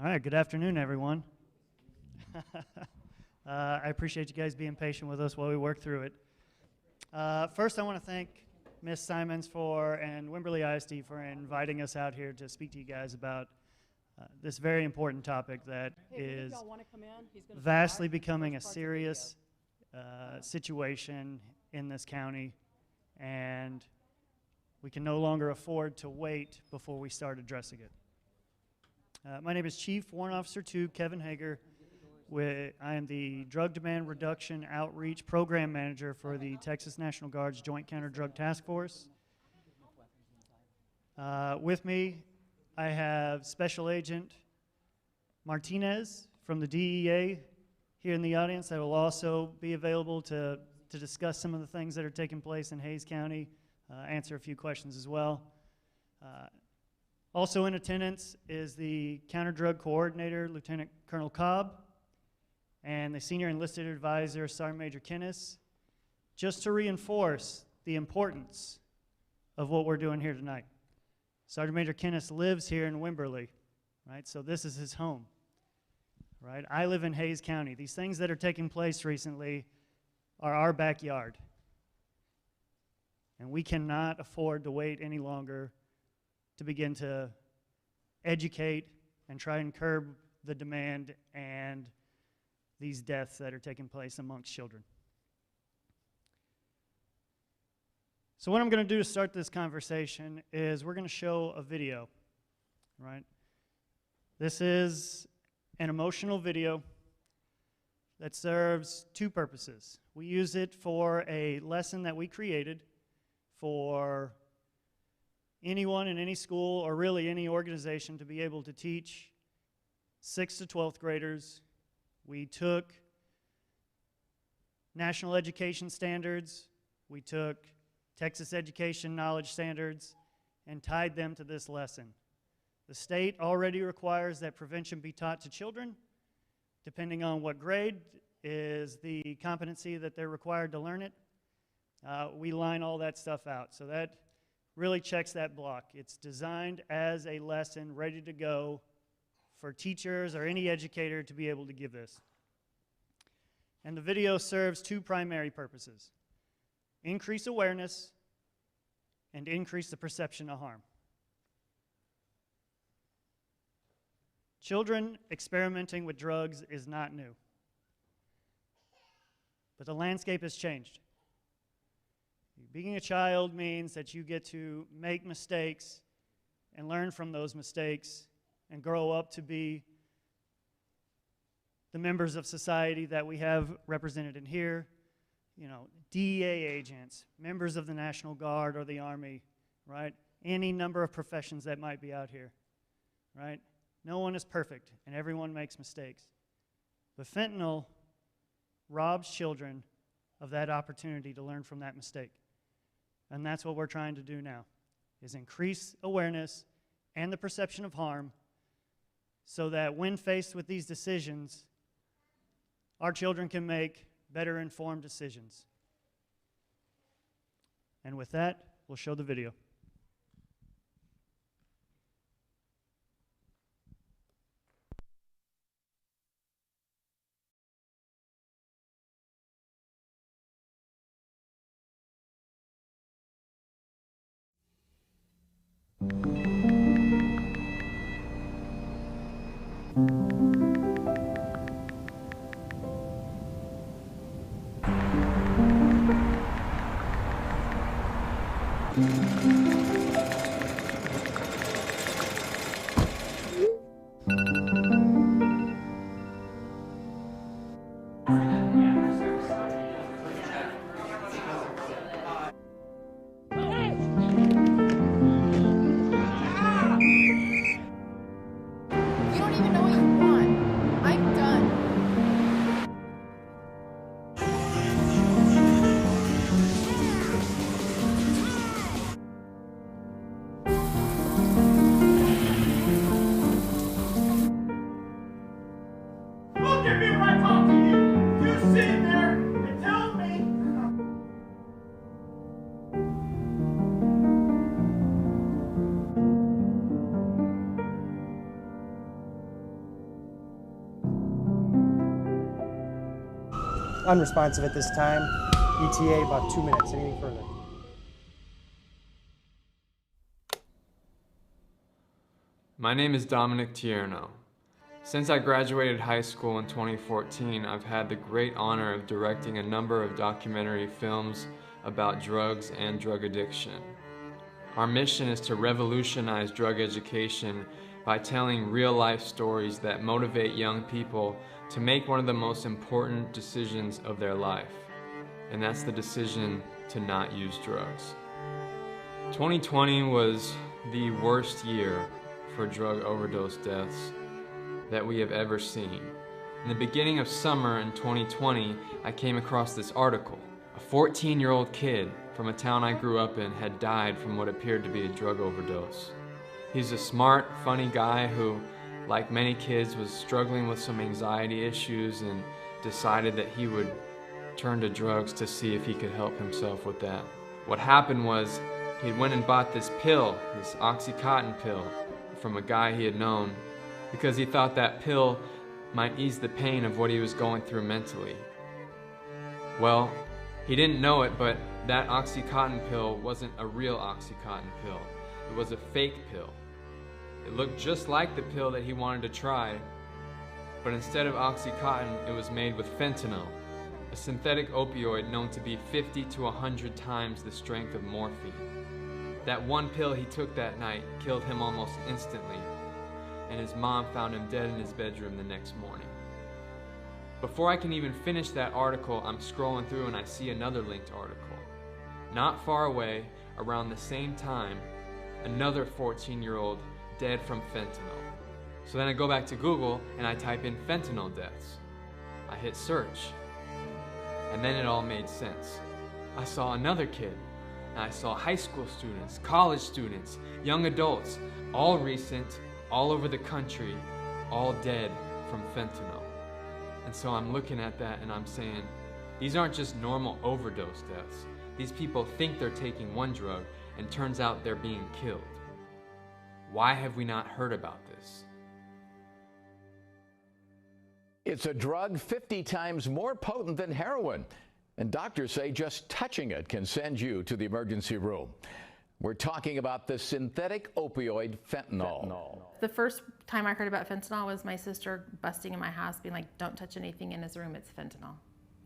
All right, good afternoon, everyone. I appreciate you guys being patient with us while we work through it. First, I want to thank Ms. Simons and Wimberley ISD for inviting us out here to speak to you guys about this very important topic that is vastly becoming a serious situation in this county, and we can no longer afford to wait before we start addressing it. My name is Chief Warrant Officer 2 Kevin Hager. I am the Drug Demand Reduction Outreach Program Manager for the Texas National Guard's Joint Counter-Drug Task Force. With me, I have Special Agent Martinez from the DEA here in the audience that will also be available to discuss some of the things that are taking place in Hays County, answer a few questions as well. Also in attendance is the Counter-Drug Coordinator, Lieutenant Colonel Cobb, and the Senior Enlisted Advisor, Sergeant Major Kinnis, just to reinforce the importance of what we're doing here tonight. Sergeant Major Kinnis lives here in Wimberley, right? So this is his home, right? I live in Hays County. These things that are taking place recently are our backyard. And we cannot afford to wait any longer to begin to educate and try and curb the demand and these deaths that are taking place amongst children. So what I'm going to do to start this conversation is we're going to show a video, right? This is an emotional video that serves two purposes. We use it for a lesson that we created for anyone in any school or really any organization to be able to teach 6th to 12th graders. We took national education standards, we took Texas education knowledge standards, and tied them to this lesson. The state already requires that prevention be taught to children. Depending on what grade is the competency that they're required to learn it. We line all that stuff out. So that really checks that block. It's designed as a lesson ready to go for teachers or any educator to be able to give this. And the video serves two primary purposes: increase awareness and increase the perception of harm. Children experimenting with drugs is not new, but the landscape has changed. Being a child means that you get to make mistakes and learn from those mistakes and grow up to be the members of society that we have represented in here. You know, DEA agents, members of the National Guard or the Army, right? Any number of professions that might be out here, right? No one is perfect, and everyone makes mistakes. But fentanyl robs children of that opportunity to learn from that mistake. And that's what we're trying to do now, is increase awareness and the perception of harm so that when faced with these decisions, our children can make better informed decisions. And with that, we'll show the video. unresponsive at this time. ETA about 2 minutes. Anything further? My name is Dominic Tierno. Since I graduated high school in 2014, I've had the great honor of directing a number of documentary films about drugs and drug addiction. Our mission is to revolutionize drug education by telling real-life stories that motivate young people to make one of the most important decisions of their life, and that's the decision to not use drugs. 2020 was the worst year for drug overdose deaths that we have ever seen. In the beginning of summer in 2020, I came across this article. A 14-year-old kid from a town I grew up in had died from what appeared to be a drug overdose. He's a smart, funny guy who, like many kids, was struggling with some anxiety issues and decided that he would turn to drugs to see if he could help himself with that. What happened was he went and bought this pill, this Oxycontin pill, from a guy he had known, because he thought that pill might ease the pain of what he was going through mentally. Well, he didn't know it, but that Oxycontin pill wasn't a real Oxycontin pill. It was a fake pill. It looked just like the pill that he wanted to try, but instead of Oxycontin, it was made with fentanyl, a synthetic opioid known to be 50 to 100 times the strength of morphine. That one pill he took that night killed him almost instantly, and his mom found him dead in his bedroom the next morning. Before I can even finish that article, I'm scrolling through and I see another linked article. Not far away, around the same time, another 14-year-old dead from fentanyl. So then I go back to Google and I type in fentanyl deaths. I hit search, and then it all made sense. I saw another kid, and I saw high school students, college students, young adults, all recent, all over the country, all dead from fentanyl. And so I'm looking at that and I'm saying, these aren't just normal overdose deaths. These people think they're taking one drug and turns out they're being killed. Why have we not heard about this? It's a drug 50 times more potent than heroin, and doctors say just touching it can send you to the emergency room. We're talking about the synthetic opioid fentanyl. The first time I heard about fentanyl was my sister busting in my house being like, don't touch anything in his room, it's fentanyl.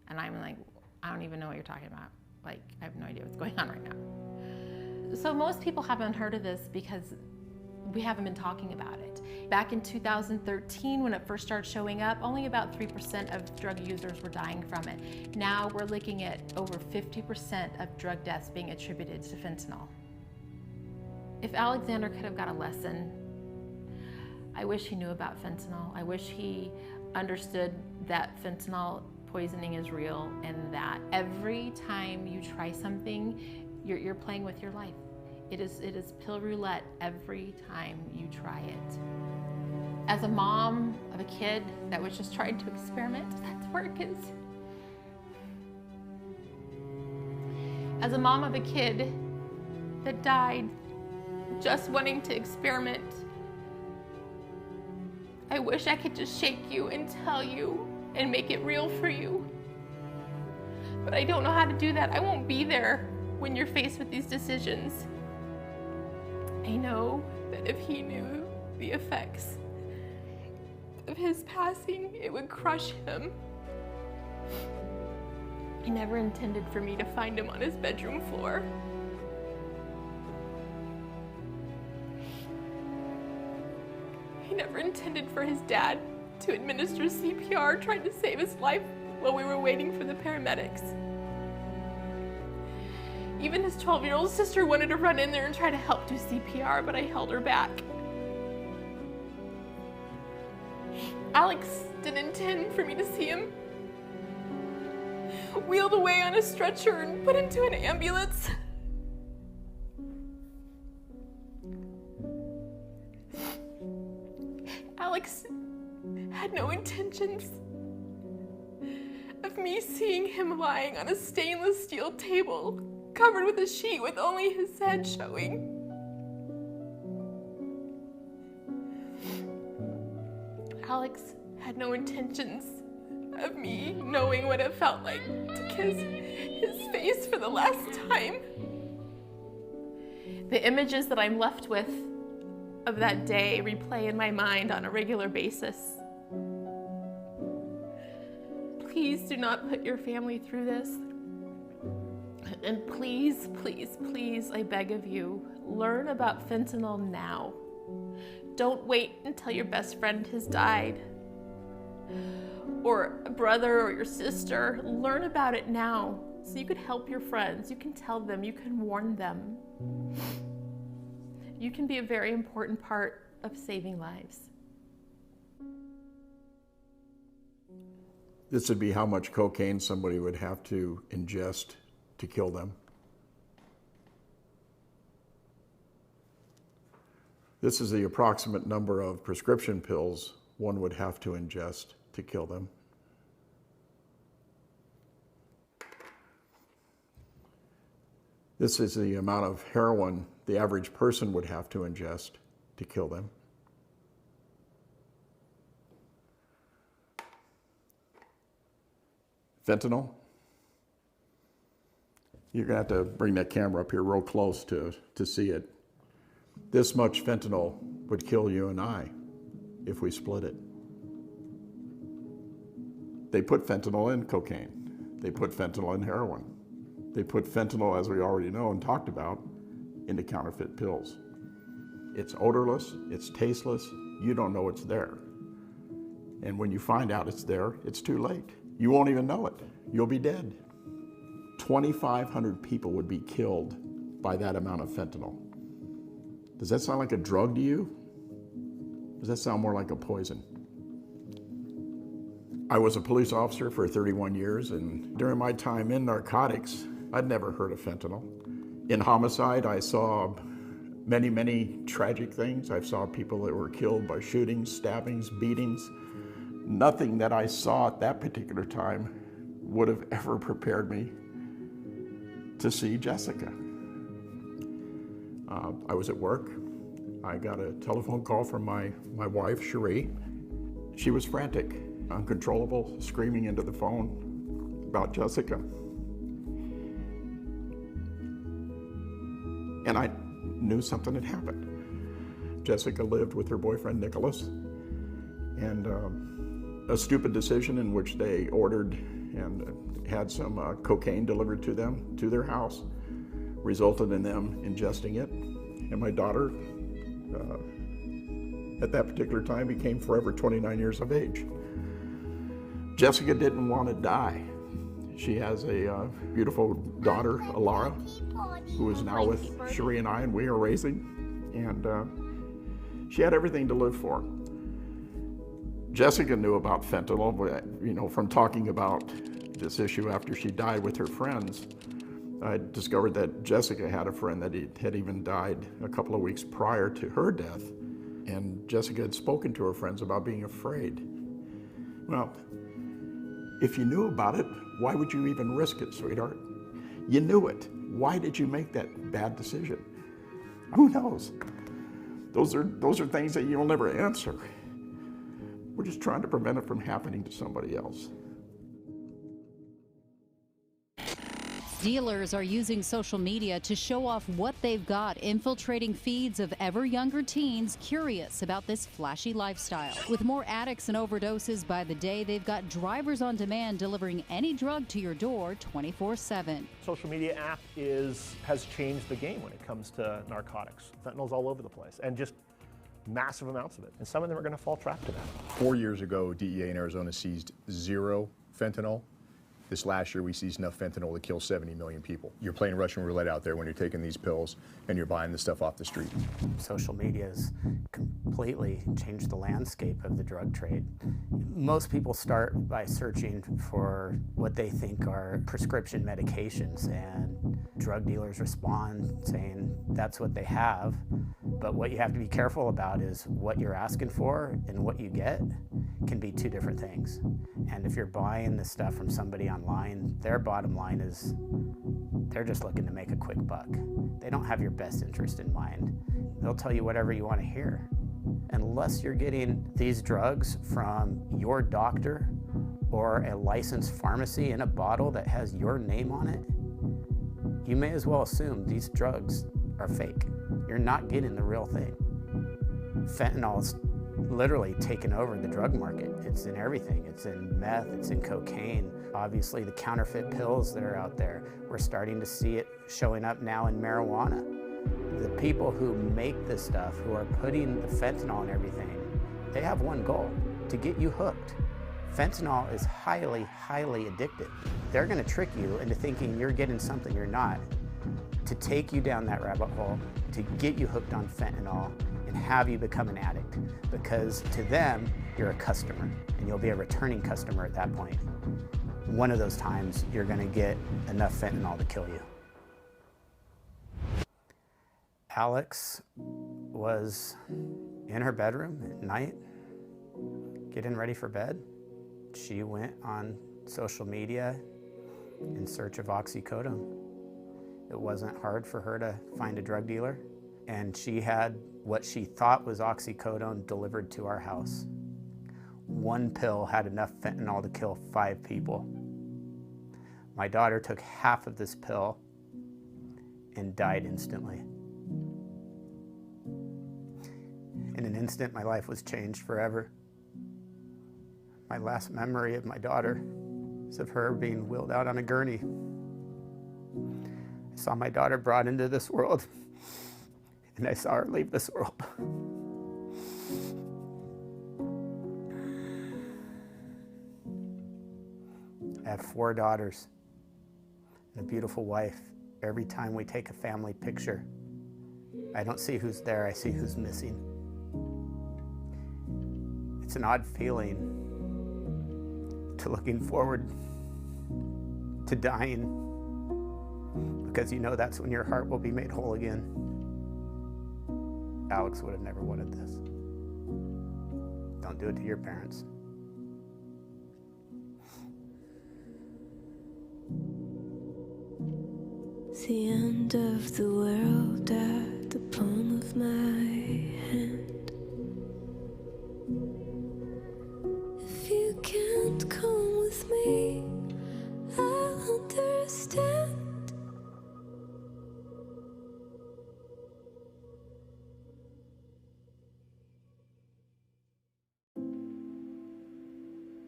And I'm like, I don't even know what you're talking about. Like, I have no idea what's going on right now. So most people haven't heard of this because we haven't been talking about it. Back in 2013, when it first started showing up, only about 3% of drug users were dying from it. Now we're looking at over 50% of drug deaths being attributed to fentanyl. If Alexander could have got a lesson, I wish he knew about fentanyl. I wish he understood that fentanyl poisoning is real and that every time you try something, you're playing with your life. It is pill roulette every time you try it. As a mom of a kid that was just trying to experiment, that's where it is. As a mom of a kid that died just wanting to experiment, I wish I could just shake you and tell you and make it real for you. But I don't know how to do that. I won't be there when you're faced with these decisions. I know that if he knew the effects of his passing, it would crush him. He never intended for me to find him on his bedroom floor. He never intended for his dad to administer CPR, trying to save his life while we were waiting for the paramedics. Even his 12-year-old sister wanted to run in there and try to help do CPR, but I held her back. Alex didn't intend for me to see him wheeled away on a stretcher and put into an ambulance. Alex had no intentions of me seeing him lying on a stainless steel table covered with a sheet with only his head showing. Alex had no intentions of me knowing what it felt like to kiss his face for the last time. The images that I'm left with of that day replay in my mind on a regular basis. Please do not put your family through this. And please, please, please, I beg of you, learn about fentanyl now. Don't wait until your best friend has died, or a brother or your sister. Learn about it now so you can help your friends. You can tell them, you can warn them. You can be a very important part of saving lives. This would be how much cocaine somebody would have to ingest to kill them. This is the approximate number of prescription pills one would have to ingest to kill them. This is the amount of heroin the average person would have to ingest to kill them. Fentanyl. You're gonna have to bring that camera up here real close to see it. This much fentanyl would kill you and I if we split it. They put fentanyl in cocaine. They put fentanyl in heroin. They put fentanyl, as we already know and talked about, into counterfeit pills. It's odorless, it's tasteless, you don't know it's there. And when you find out it's there, it's too late. You won't even know it. You'll be dead. 2,500 people would be killed by that amount of fentanyl. Does that sound like a drug to you? Does that sound more like a poison? I was a police officer for 31 years, and during my time in narcotics, I'd never heard of fentanyl. In homicide, I saw many, many tragic things. I saw people that were killed by shootings, stabbings, beatings. Nothing that I saw at that particular time would have ever prepared me to see Jessica. I was at work. I got a telephone call from my wife, Cherie. She was frantic, uncontrollable, screaming into the phone about Jessica. And I knew something had happened. Jessica lived with her boyfriend, Nicholas, and a stupid decision in which they ordered and had some cocaine delivered to them, to their house, resulted in them ingesting it. And my daughter, at that particular time, became forever 29 years of age. Jessica didn't want to die. She has a beautiful daughter, Alara, who is now with Cherie and I, and we are raising. And she had everything to live for. Jessica knew about fentanyl, but, from talking about this issue after she died with her friends. I discovered that Jessica had a friend that had even died a couple of weeks prior to her death, and Jessica had spoken to her friends about being afraid. Well, if you knew about it, why would you even risk it, sweetheart? You knew it. Why did you make that bad decision? Who knows? Those are things that you'll never answer. We're just trying to prevent it from happening to somebody else. Dealers are using social media to show off what they've got, infiltrating feeds of ever younger teens curious about this flashy lifestyle. With more addicts and overdoses by the day, they've got drivers on demand delivering any drug to your door 24/7. Social media app has changed the game when it comes to narcotics. Fentanyl's all over the place, and just massive amounts of it. And some of them are going to fall trap to that. 4 years ago, DEA in Arizona seized 0 fentanyl. This last year, we seized enough fentanyl to kill 70 million people. You're playing Russian roulette out there when you're taking these pills and you're buying this stuff off the street. Social media has completely changed the landscape of the drug trade. Most people start by searching for what they think are prescription medications, and drug dealers respond saying that's what they have. But what you have to be careful about is what you're asking for and what you get can be two different things. And if you're buying this stuff from somebody online, their bottom line is they're just looking to make a quick buck. They don't have your best interest in mind. They'll tell you whatever you want to hear. Unless you're getting these drugs from your doctor or a licensed pharmacy in a bottle that has your name on it, you may as well assume these drugs are fake. You're not getting the real thing. Fentanyl's literally taken over the drug market. It's in everything. It's in meth, it's in cocaine. Obviously, the counterfeit pills that are out there, we're starting to see it showing up now in marijuana. The people who make this stuff, who are putting the fentanyl in everything, they have one goal: to get you hooked. Fentanyl is highly, highly addictive. They're gonna trick you into thinking you're getting something you're not, to take you down that rabbit hole, to get you hooked on fentanyl and have you become an addict. Because to them, you're a customer, and you'll be a returning customer at that point. One of those times, you're gonna get enough fentanyl to kill you. Alex was in her bedroom at night, getting ready for bed. She went on social media in search of oxycodone. It wasn't hard for her to find a drug dealer, and she had what she thought was oxycodone delivered to our house. One pill had enough fentanyl to kill 5 people. My daughter took half of this pill and died instantly. In an instant, my life was changed forever. My last memory of my daughter is of her being wheeled out on a gurney. I saw my daughter brought into this world, and I saw her leave this world. I have 4 daughters and a beautiful wife. Every time we take a family picture, I don't see who's there, I see who's missing. It's an odd feeling to looking forward to dying, because you know that's when your heart will be made whole again. Alex would have never wanted this. Don't do it to your parents. It's the end of the world at the palm of my hand. If you can't come with me, I'll understand.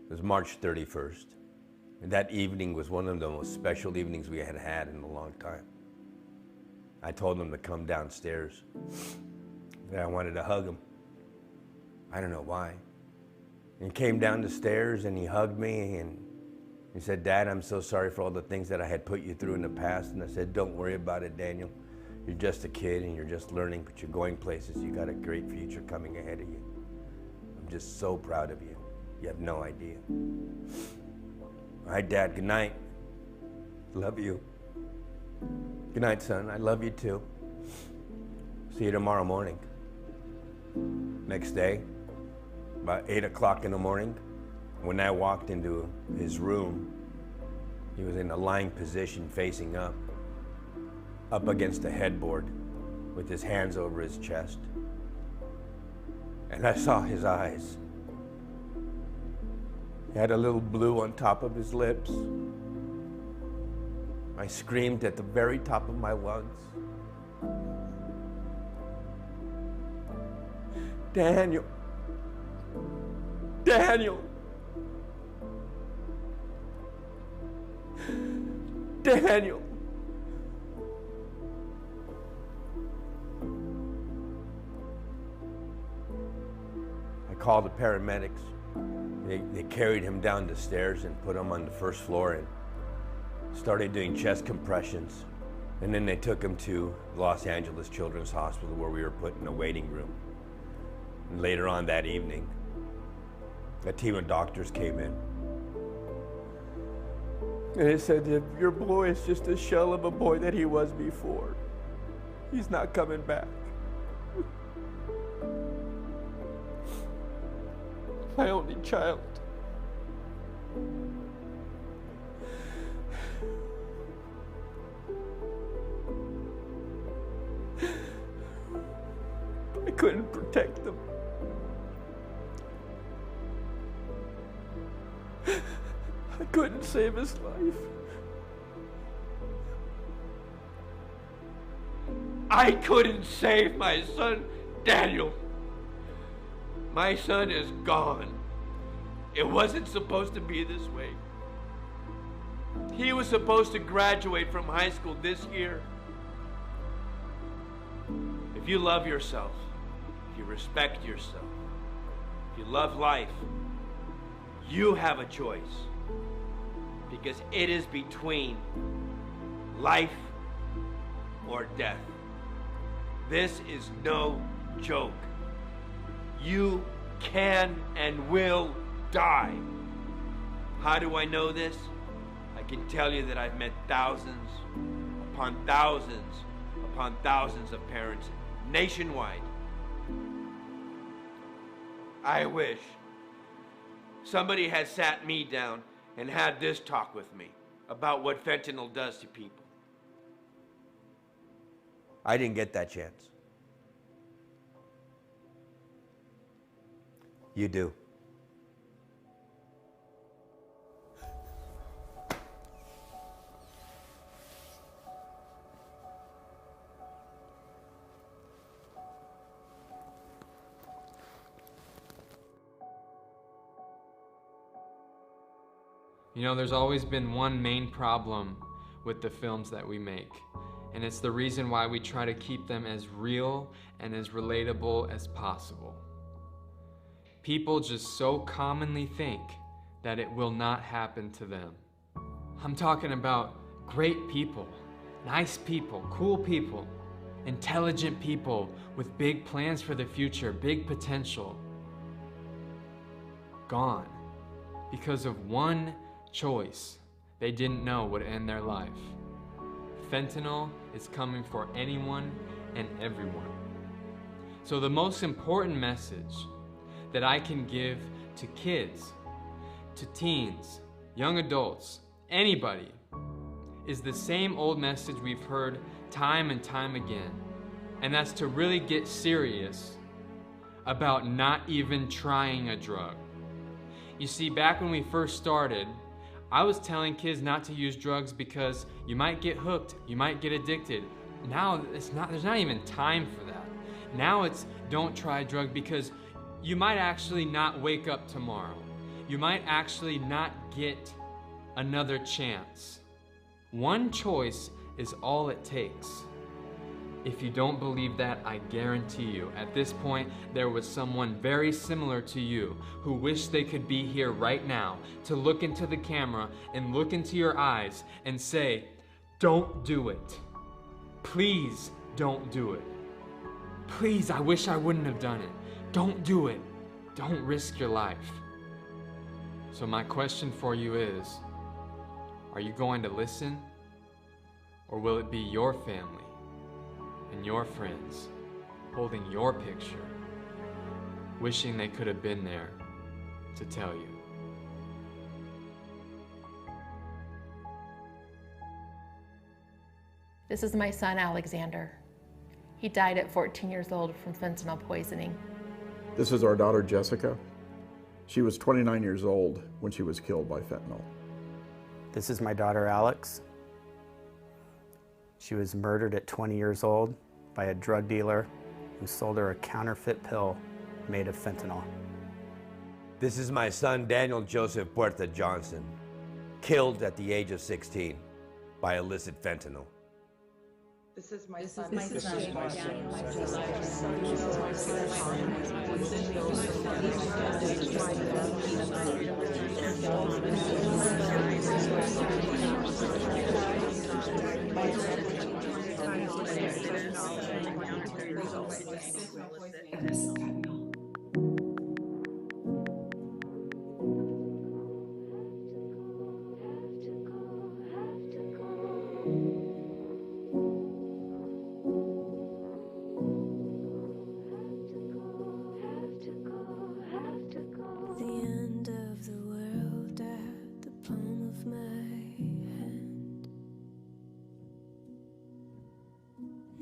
It was March 31st. And that evening was one of the most special evenings we had had in a long time. I told him to come downstairs. That I wanted to hug him. I don't know why. And he came down the stairs and he hugged me and he said, "Dad, I'm so sorry for all the things that I had put you through in the past." And I said, "Don't worry about it, Daniel. You're just a kid and you're just learning, but you're going places. You got a great future coming ahead of you. I'm just so proud of you. You have no idea." All right, Dad, good night. Love you. Good night, son. I love you too. See you tomorrow morning. Next day, about 8 o'clock in the morning, when I walked into his room, he was in a lying position facing up against a headboard with his hands over his chest. And I saw his eyes. He had a little blue on top of his lips. I screamed at the very top of my lungs, "Daniel! Daniel! Daniel!" I called the paramedics. They carried him down the stairs and put him on the first floor and started doing chest compressions. And then they took him to Los Angeles Children's Hospital, where we were put in a waiting room. And later on that evening, a team of doctors came in. And they said, "Your boy is just a shell of a boy that he was before. He's not coming back." My only child. I couldn't protect them. couldn't save his life. I couldn't save my son, Daniel. My son is gone. It wasn't supposed to be this way. He was supposed to graduate from high school this year. If you love yourself, if you respect yourself, if you love life, you have a choice. Because it is between life or death. This is no joke. You can and will die. How do I know this? I can tell you that I've met thousands upon thousands upon thousands of parents nationwide. I wish somebody had sat me down and had this talk with me about what fentanyl does to people. I didn't get that chance. You do. You know, there's always been one main problem with the films that we make, and it's the reason why we try to keep them as real and as relatable as possible. People just so commonly think that it will not happen to them. I'm talking about great people, nice people, cool people, intelligent people with big plans for the future, big potential. Gone because of one choice they didn't know would end their life. Fentanyl is coming for anyone and everyone. So the most important message that I can give to kids, to teens, young adults, anybody, is the same old message we've heard time and time again, and that's to really get serious about not even trying a drug. You see, back when we first started, I was telling kids not to use drugs because you might get hooked, you might get addicted. Now there's not even time for that. Now it's don't try a drug because you might actually not wake up tomorrow. You might actually not get another chance. One choice is all it takes. If you don't believe that, I guarantee you, at this point, there was someone very similar to you who wished they could be here right now to look into the camera and look into your eyes and say, don't do it. Please don't do it. Please, I wish I wouldn't have done it. Don't do it. Don't risk your life. So my question for you is, are you going to listen? Or will it be your family and your friends holding your picture, wishing they could have been there to tell you? This is my son, Alexander. He died at 14 years old from fentanyl poisoning. This is our daughter, Jessica. She was 29 years old when she was killed by fentanyl. This is my daughter, Alex. She was murdered at 20 years old by a drug dealer who sold her a counterfeit pill made of fentanyl. This is my son, Daniel Joseph Puerta Johnson, killed at the age of 16 by illicit fentanyl. This is my son.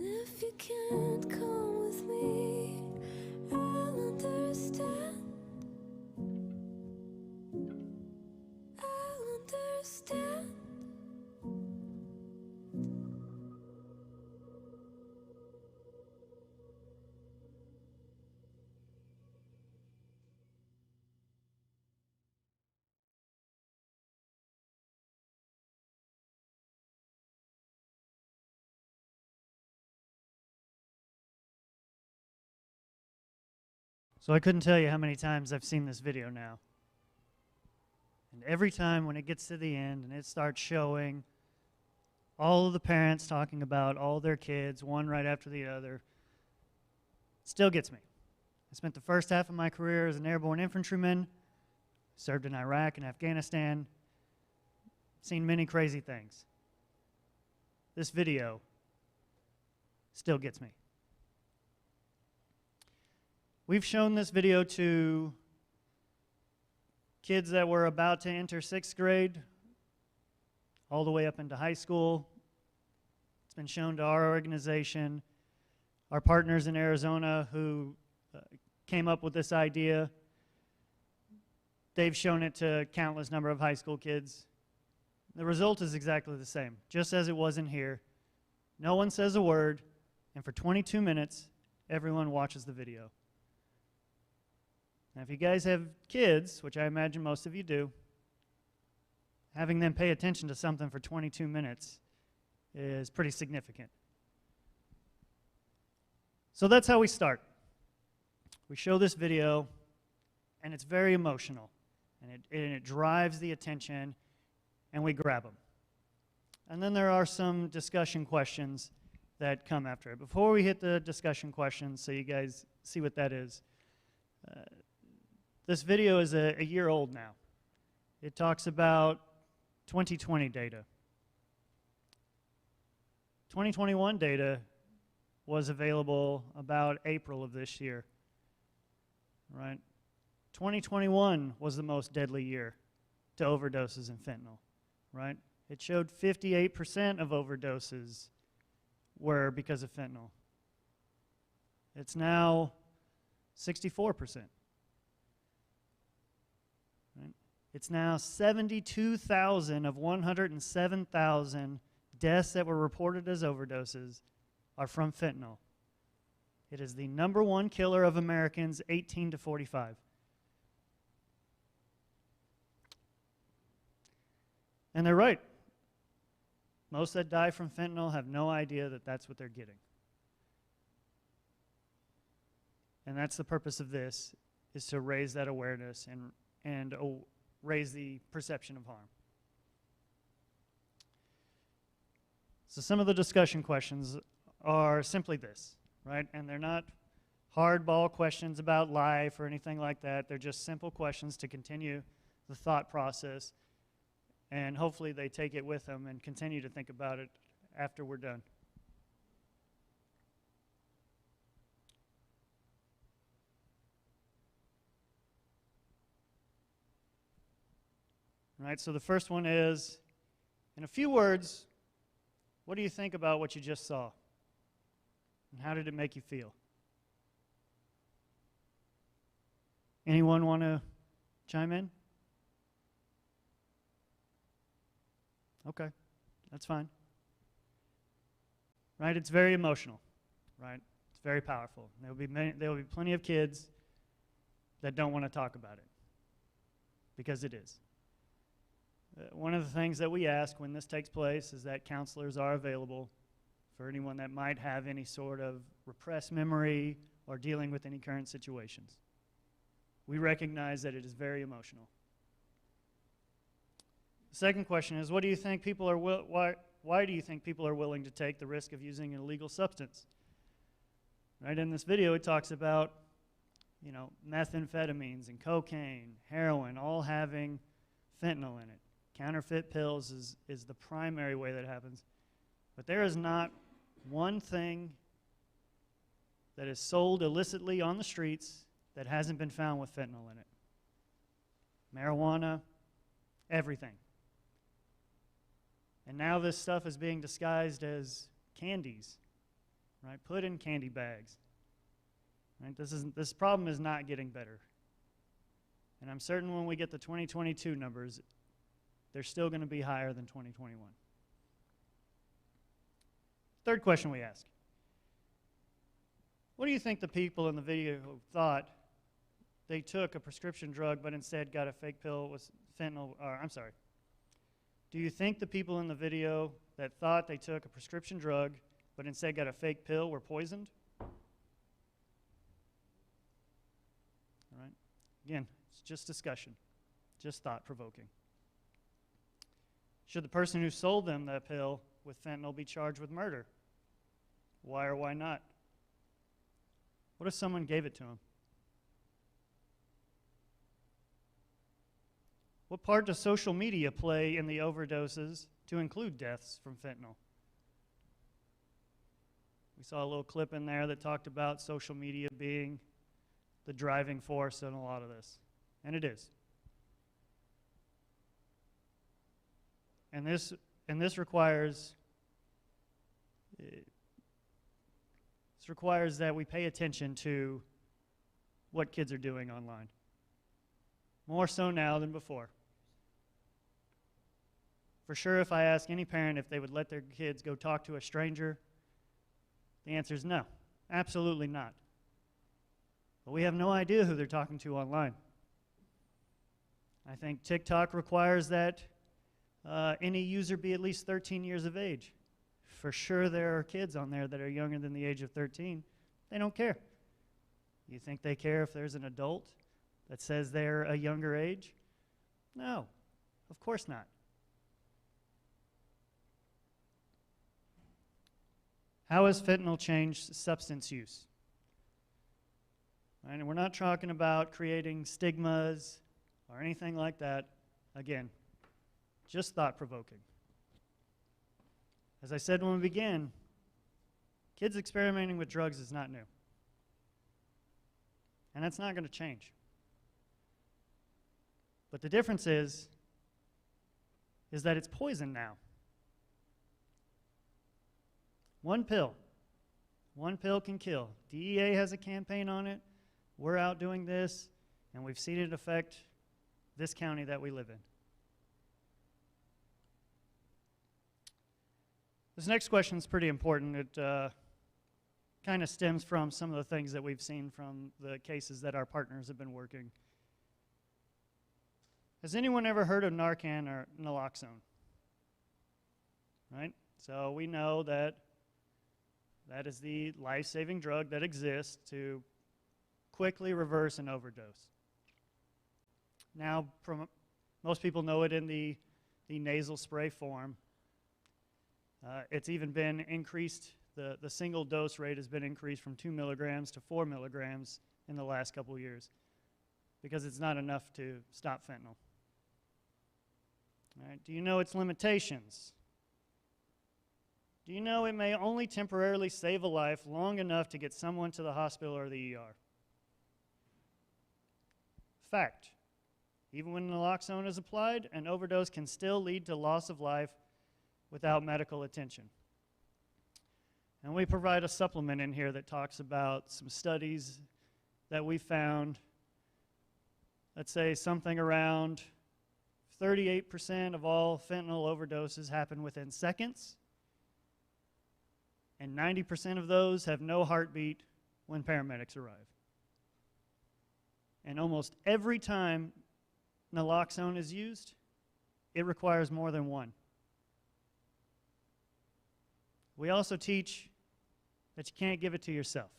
If you can't come with me, So I couldn't tell you how many times I've seen this video now. And every time when it gets to the end and it starts showing all of the parents talking about all their kids, one right after the other, it still gets me. I spent the first half of my career as an airborne infantryman, served in Iraq and Afghanistan, seen many crazy things. This video still gets me. We've shown this video to kids that were about to enter 6th grade, all the way up into high school. It's been shown to our organization, our partners in Arizona who came up with this idea. They've shown it to countless number of high school kids. The result is exactly the same, just as it was in here. No one says a word, and for 22 minutes, everyone watches the video. Now, if you guys have kids, which I imagine most of you do, having them pay attention to something for 22 minutes is pretty significant. So that's how we start. We show this video, and it's very emotional, and it drives the attention, and we grab them. And then there are some discussion questions that come after it. Before we hit the discussion questions, so you guys see what that is, this video is a year old now. It talks about 2020 data. 2021 data was available about April of this year, right? 2021 was the most deadly year to overdoses in fentanyl, right? It showed 58% of overdoses were because of fentanyl. It's now 64%. Right? It's now 72,000 of 107,000 deaths that were reported as overdoses are from fentanyl. It is the #1 killer of Americans 18 to 45. And they're right. Most that die from fentanyl have no idea that that's what they're getting. And that's the purpose of this, is to raise that awareness and raise the perception of harm. So some of the discussion questions are simply this, right? And they're not hardball questions about life or anything like that. They're just simple questions to continue the thought process, and hopefully they take it with them and continue to think about it after we're done. All right, so the first one is, in a few words, what do you think about what you just saw? And how did it make you feel? Anyone want to chime in? Okay, that's fine. Right, it's very emotional, right? It's very powerful. There will be plenty of kids that don't want to talk about it, because it is. One of the things that we ask when this takes place is that counselors are available for anyone that might have any sort of repressed memory or dealing with any current situations. We recognize that it is very emotional. The second question is, what do you think people are why do you think people are willing to take the risk of using an illegal substance? Right, in this video it talks about, methamphetamines and cocaine, heroin, all having fentanyl in it. Counterfeit pills is the primary way that happens. But there is not one thing that is sold illicitly on the streets that hasn't been found with fentanyl in it. Marijuana, everything. And now this stuff is being disguised as candies, right? Put in candy bags. Right? This problem is not getting better. And I'm certain when we get the 2022 numbers, they're still going to be higher than 2021. Third question we ask. What do you think the people in the video thought they took a prescription drug but instead got a fake pill with fentanyl, do you think the people in the video that thought they took a prescription drug but instead got a fake pill were poisoned? Again, it's just discussion, just thought-provoking. Should the person who sold them that pill with fentanyl be charged with murder? Why or why not? What if someone gave it to him? What part does social media play in the overdoses to include deaths from fentanyl? We saw a little clip in there that talked about social media being the driving force in a lot of this, and it is. And this requires that we pay attention to what kids are doing online. More so now than before. For sure, if I ask any parent if they would let their kids go talk to a stranger, the answer is no, absolutely not. But we have no idea who they're talking to online. I think TikTok requires that any user be at least 13 years of age. For sure there are kids on there that are younger than the age of 13. They don't care. You think they care if there's an adult that says they're a younger age? No, of course not. How has fentanyl changed substance use? Right, and we're not talking about creating stigmas or anything like that. Again, just thought-provoking. As I said when we began, kids experimenting with drugs is not new. And that's not going to change. But the difference is that it's poison now. One pill can kill. DEA has a campaign on it. We're out doing this, and we've seen it affect this county that we live in. This next question is pretty important. It kind of stems from some of the things that we've seen from the cases that our partners have been working. Has anyone ever heard of Narcan or naloxone? Right? So we know that that is the life-saving drug that exists to quickly reverse an overdose. Now, most people know it in the nasal spray form. It's even been increased, the single dose rate has been increased from 2 milligrams to 4 milligrams in the last couple years because it's not enough to stop fentanyl. All right, do you know its limitations? Do you know it may only temporarily save a life long enough to get someone to the hospital or the ER? Fact, even when naloxone is applied, an overdose can still lead to loss of life without medical attention. And we provide a supplement in here that talks about some studies that we found. Let's say something around 38% of all fentanyl overdoses happen within seconds, and 90% of those have no heartbeat when paramedics arrive. And almost every time naloxone is used, it requires more than one. We also teach that you can't give it to yourself.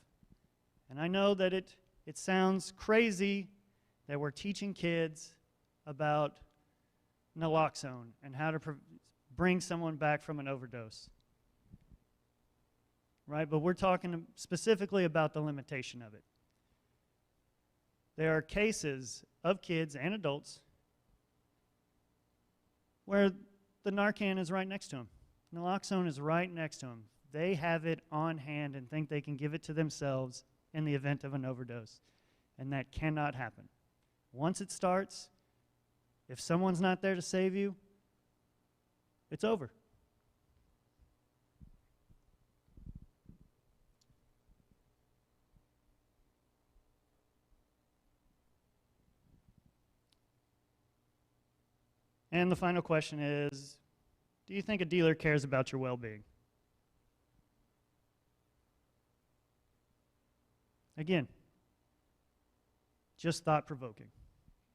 And I know that it sounds crazy that we're teaching kids about naloxone and how to bring someone back from an overdose. Right? But we're talking specifically about the limitation of it. There are cases of kids and adults where the Narcan is right next to them. Naloxone is right next to them. They have it on hand and think they can give it to themselves in the event of an overdose. And that cannot happen. Once it starts, if someone's not there to save you, it's over. And the final question is, do you think a dealer cares about your well-being? Again, just thought-provoking,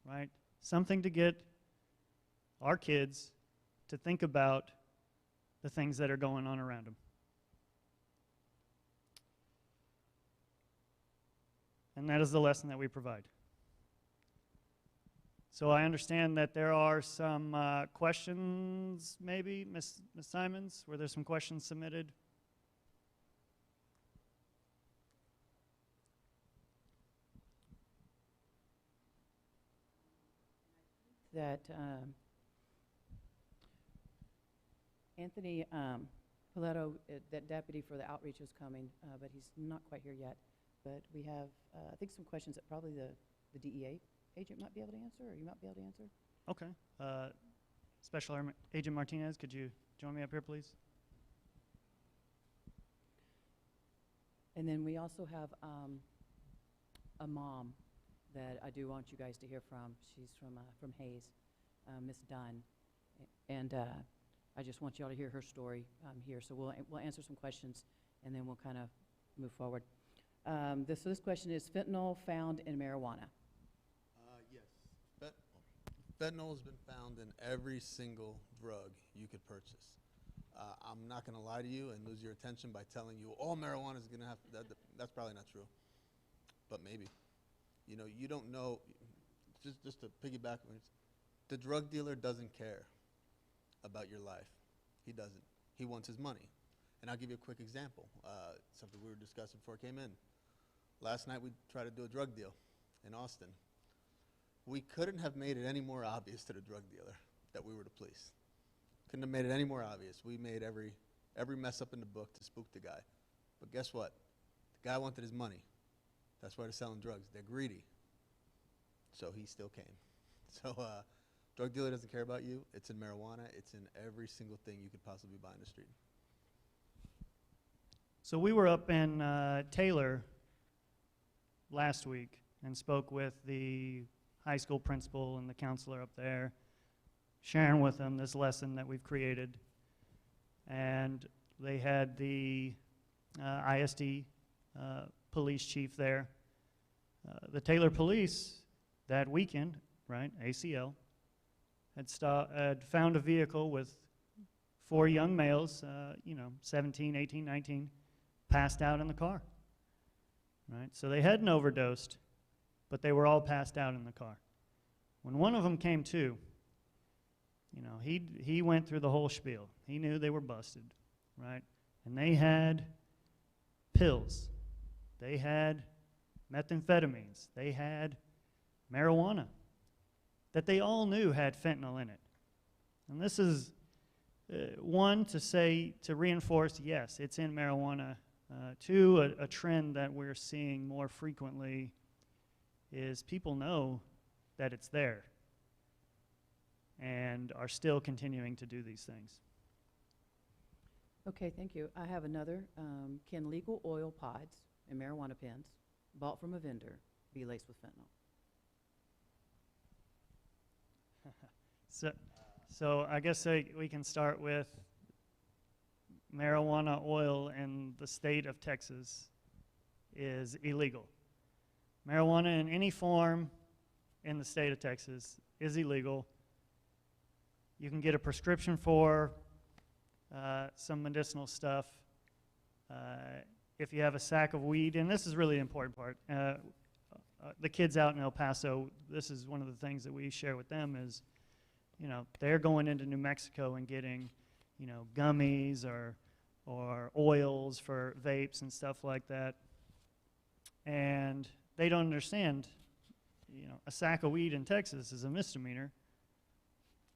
right? Something to get our kids to think about the things that are going on around them. And that is the lesson that we provide. So I understand that there are some questions, maybe, Ms. Simons? Were there some questions submitted? That Anthony Piletto, that deputy for the outreach is coming, but he's not quite here yet. But we have, I think, some questions that probably the DEA agent might be able to answer, or you might be able to answer. Okay. Special Agent Martinez, could you join me up here, please? And then we also have a mom that I do want you guys to hear from. She's from Hayes, Miss Dunn, and I just want y'all to hear her story here. So we'll answer some questions, and then we'll kind of move forward. This question is: fentanyl found in marijuana? Yes, fentanyl has been found in every single drug you could purchase. I'm not going to lie to you and lose your attention by telling you all marijuana is going to have that's probably not true, but maybe. You know, you don't know. Just to piggyback, the drug dealer doesn't care about your life. He doesn't. He wants his money. And I'll give you a quick example. Something we were discussing before I came in. Last night we tried to do a drug deal in Austin. We couldn't have made it any more obvious to the drug dealer that we were the police. Couldn't have made it any more obvious. We made every mess up in the book to spook the guy. But guess what? The guy wanted his money. That's why they're selling drugs. They're greedy. So he still came. So drug dealer doesn't care about you. It's in marijuana. It's in every single thing you could possibly buy in the street. So we were up in Taylor last week and spoke with the high school principal and the counselor up there, sharing with them this lesson that we've created. And they had the ISD police chief there. The Taylor police that weekend, right, ACL, had found a vehicle with 4 young males, 17, 18, 19, passed out in the car, right? So they hadn't overdosed, but they were all passed out in the car. When one of them came to, he went through the whole spiel. He knew they were busted, right? And they had pills. They had methamphetamines. They had marijuana that they all knew had fentanyl in it. And this is one, to reinforce, yes, it's in marijuana. 2, a trend that we're seeing more frequently is people know that it's there and are still continuing to do these things. Okay, thank you. I have another. Can legal oil pods and marijuana pens bought from a vendor be laced with fentanyl? So I guess we can start with marijuana oil in the state of Texas is illegal. Marijuana in any form in the state of Texas is illegal. You can get a prescription for some medicinal stuff. If you have a sack of weed, and this is really the important part, the kids out in El Paso, this is one of the things that we share with them is, they're going into New Mexico and getting, gummies or oils for vapes and stuff like that. And they don't understand, a sack of weed in Texas is a misdemeanor.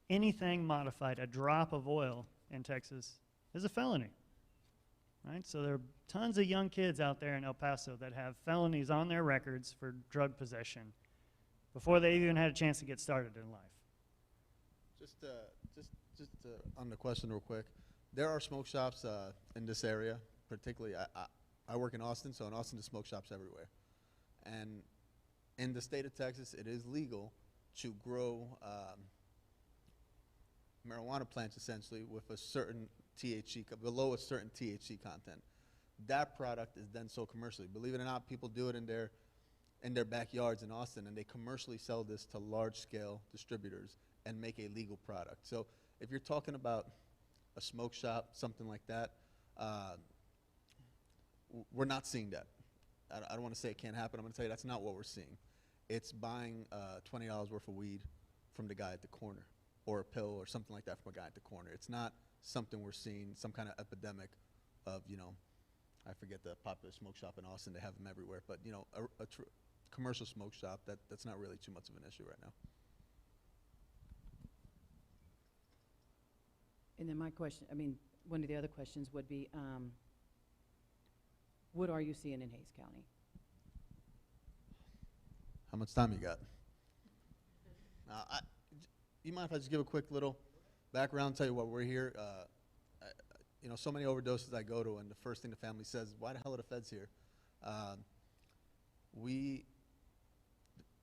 Anything modified, a drop of oil in Texas, is a felony, right? So there are tons of young kids out there in El Paso that have felonies on their records for drug possession before they even had a chance to get started in life. Just on the question real quick, there are smoke shops in this area, particularly I work in Austin, so in Austin there's smoke shops everywhere. And in the state of Texas, it is legal to grow marijuana plants essentially with a certain THC, below a certain THC content. That product is then sold commercially. Believe it or not, people do it in their backyards in Austin, and they commercially sell this to large-scale distributors and make a legal product. So if you're talking about a smoke shop, something like that, we're not seeing that. I don't want to say it can't happen. I'm going to tell you that's not what we're seeing. It's buying $20 worth of weed from the guy at the corner, or a pill or something like that from a guy at the corner. It's not something we're seeing, some kind of epidemic of, you know, I forget the popular smoke shop in Austin, they have them everywhere, but, you know, a commercial smoke shop, that's not really too much of an issue right now. And then my question, I mean, one of the other questions would be, what are you seeing in Hayes County? How much time you got? You mind if I just give a quick little background, tell you why we're here? You know, so many overdoses I go to, and the first thing the family says, why the hell are the feds here? We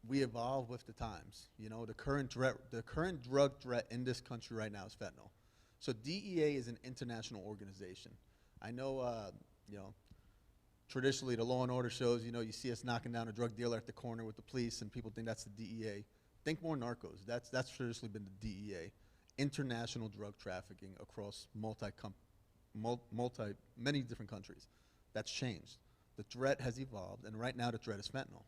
evolve with the times. You know, the current drug threat in this country right now is fentanyl. So DEA is an international organization. I know, you know, traditionally the Law and Order shows, you know, you see us knocking down a drug dealer at the corner with the police, and people think that's the DEA. Think more narcos. That's traditionally been the DEA. International drug trafficking across many different countries. That's changed. The threat has evolved, and right now the threat is fentanyl.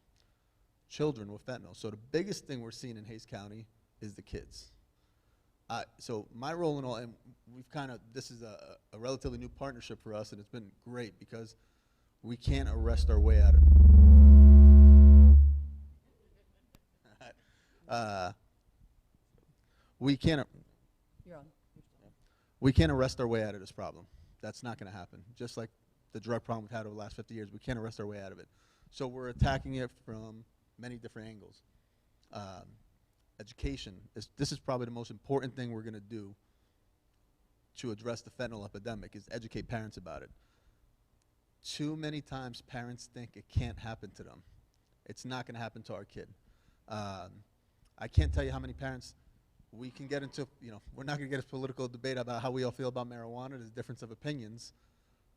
Children with fentanyl. So the biggest thing we're seeing in Hayes County is the kids. So my role in all, and we've kind of, this is a relatively new partnership for us, and it's been great because we can't arrest our way out of it. We can't. You're on. We can't arrest our way out of this problem. That's not going to happen. Just like the drug problem we've had over the last 50 years, we can't arrest our way out of it. So we're attacking it from many different angles. Education. This is probably the most important thing we're going to do to address the fentanyl epidemic, is educate parents about it. Too many times parents think it can't happen to them. It's not going to happen to our kid. I can't tell you how many parents we can get into, you know, we're not going to get into political debate about how we all feel about marijuana. There's a difference of opinions.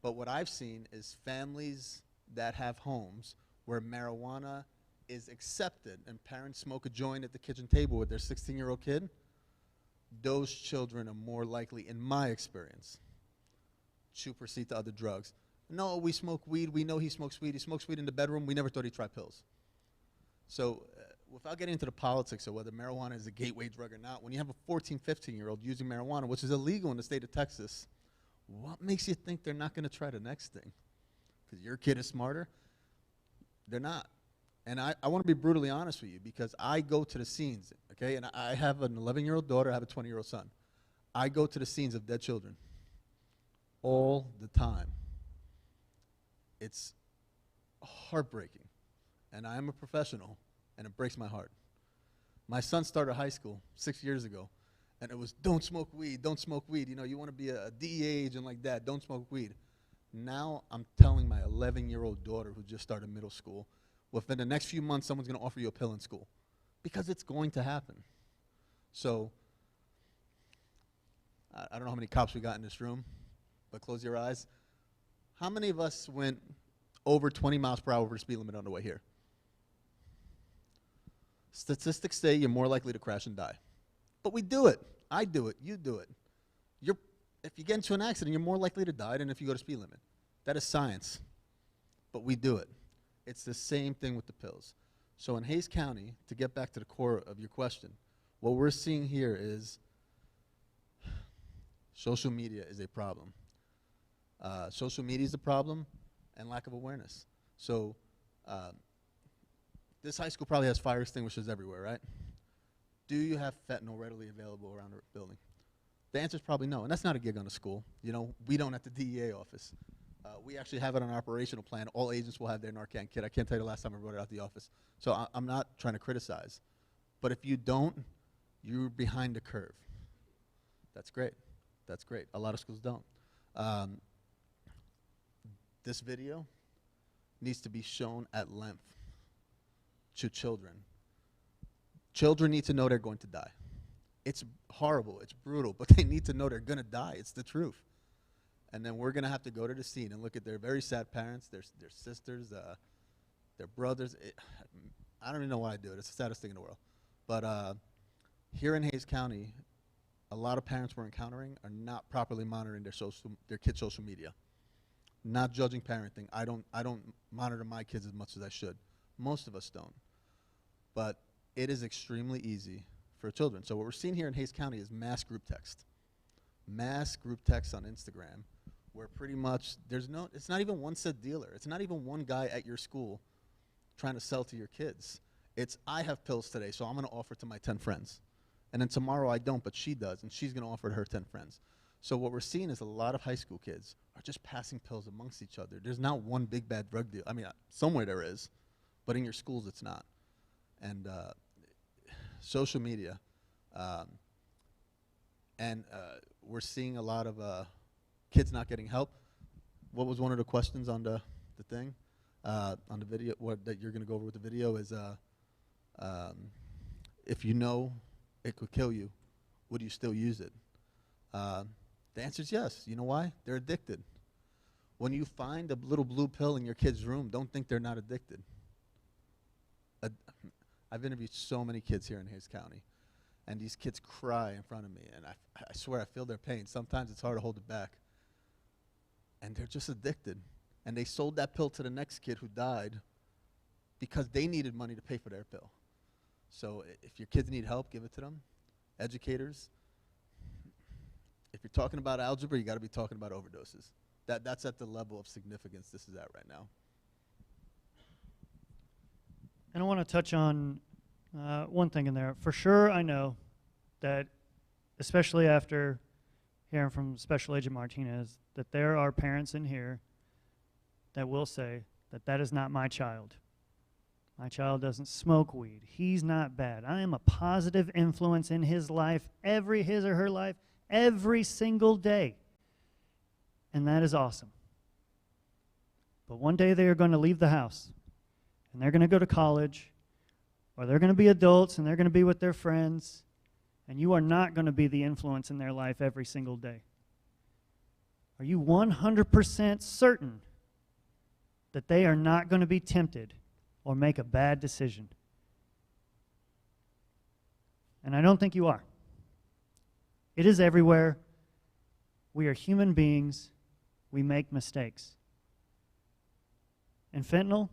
But what I've seen is families that have homes where marijuana is accepted and parents smoke a joint at the kitchen table with their 16-year-old kid. Those children are more likely, in my experience, to proceed to other drugs. No, we smoke weed. We know he smokes weed. He smokes weed in the bedroom. We never thought he tried pills. So without getting into the politics of whether marijuana is a gateway drug or not, when you have a 14, 15-year-old using marijuana, which is illegal in the state of Texas, what makes you think they're not going to try the next thing? Because your kid is smarter? They're not. And I want to be brutally honest with you, because I go to the scenes, okay? And I have an 11-year-old daughter. I have a 20-year-old son. I go to the scenes of dead children all the time. It's heartbreaking. And I am a professional, and it breaks my heart. My son started high school 6 years ago, and it was, don't smoke weed, don't smoke weed. You know, you want to be a DEA agent like that, don't smoke weed. Now I'm telling my 11-year-old daughter who just started middle school, within the next few months, someone's going to offer you a pill in school, because it's going to happen. So I don't know how many cops we got in this room, but close your eyes. How many of us went over 20 miles per hour over the speed limit on the way here? Statistics say you're more likely to crash and die. But we do it. I do it. You do it. If you get into an accident, you're more likely to die than if you go to speed limit. That is science. But we do it. It's the same thing with the pills. So in Hayes County, to get back to the core of your question, what we're seeing here is social media is a problem. Social media is a problem, and lack of awareness. So this high school probably has fire extinguishers everywhere, right? Do you have fentanyl readily available around the building? The answer is probably no, and that's not a gig on the school. You know, we don't at the DEA office. We actually have it on our operational plan. All agents will have their Narcan kit. I can't tell you the last time I brought it out the office. So I'm not trying to criticize. But if you don't, you're behind the curve. That's great. That's great. A lot of schools don't. This video needs to be shown at length to children. Children need to know they're going to die. It's horrible, it's brutal, but they need to know they're going to die. It's the truth. And then we're going to have to go to the scene and look at their very sad parents, their sisters, their brothers. I don't even know why I do it. It's the saddest thing in the world. But here in Hayes County, a lot of parents we're encountering are not properly monitoring their kids' social media. Not judging parenting. I don't monitor my kids as much as I should. Most of us don't. But it is extremely easy for children. So what we're seeing here in Hays County is mass group text on Instagram, where pretty much it's not even one said dealer. It's not even one guy at your school trying to sell to your kids. It's, I have pills today, so I'm going to offer to my 10 friends. And then tomorrow I don't, but she does, and she's going to offer to her 10 friends. So what we're seeing is a lot of high school kids are just passing pills amongst each other. There's not one big bad drug deal. I mean, somewhere there is, but in your schools it's not. And social media, we're seeing a lot of kids not getting help. What was one of the questions on the thing, on the video, that you're going to go over with the video is, if you know it could kill you, would you still use it? The answer is yes. You know why? They're addicted. When you find a little blue pill in your kid's room, don't think they're not addicted. I've interviewed so many kids here in Hays County, and these kids cry in front of me, and I swear I feel their pain. Sometimes it's hard to hold it back. And they're just addicted. And they sold that pill to the next kid who died because they needed money to pay for their pill. So if your kids need help, give it to them. Educators, if you're talking about algebra, you got to be talking about overdoses. That's at the level of significance this is at right now. And I want to touch on one thing in there. For sure, I know that, especially after hearing from Special Agent Martinez, that there are parents in here that will say that that is not my child. My child doesn't smoke weed. He's not bad. I am a positive influence in his life, his or her life, every single day. And that is awesome. But one day they are going to leave the house, and they're going to go to college, or they're going to be adults, and they're going to be with their friends, and you are not going to be the influence in their life every single day. Are you 100% certain that they are not going to be tempted or make a bad decision? And I don't think you are. It is everywhere. We are human beings. We make mistakes. And fentanyl,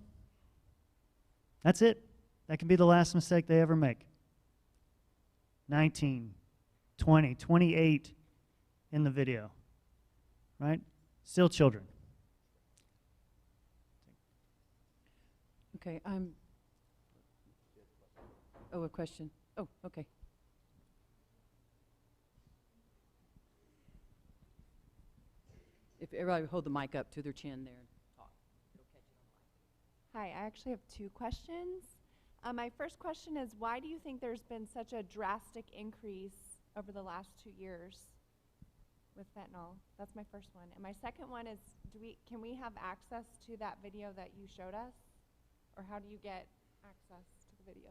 that's it. That can be the last mistake they ever make. 19, 20, 28 in the video, right? Still children. Okay, oh, a question. Oh, okay. If everybody hold the mic up to their chin there and talk, it'll catch it on the mic. Hi, I actually have two questions. My first question is, why do you think there's been such a drastic increase over the last 2 years with fentanyl? That's my first one. And my second one is, can we have access to that video that you showed us? Or how do you get access to the video?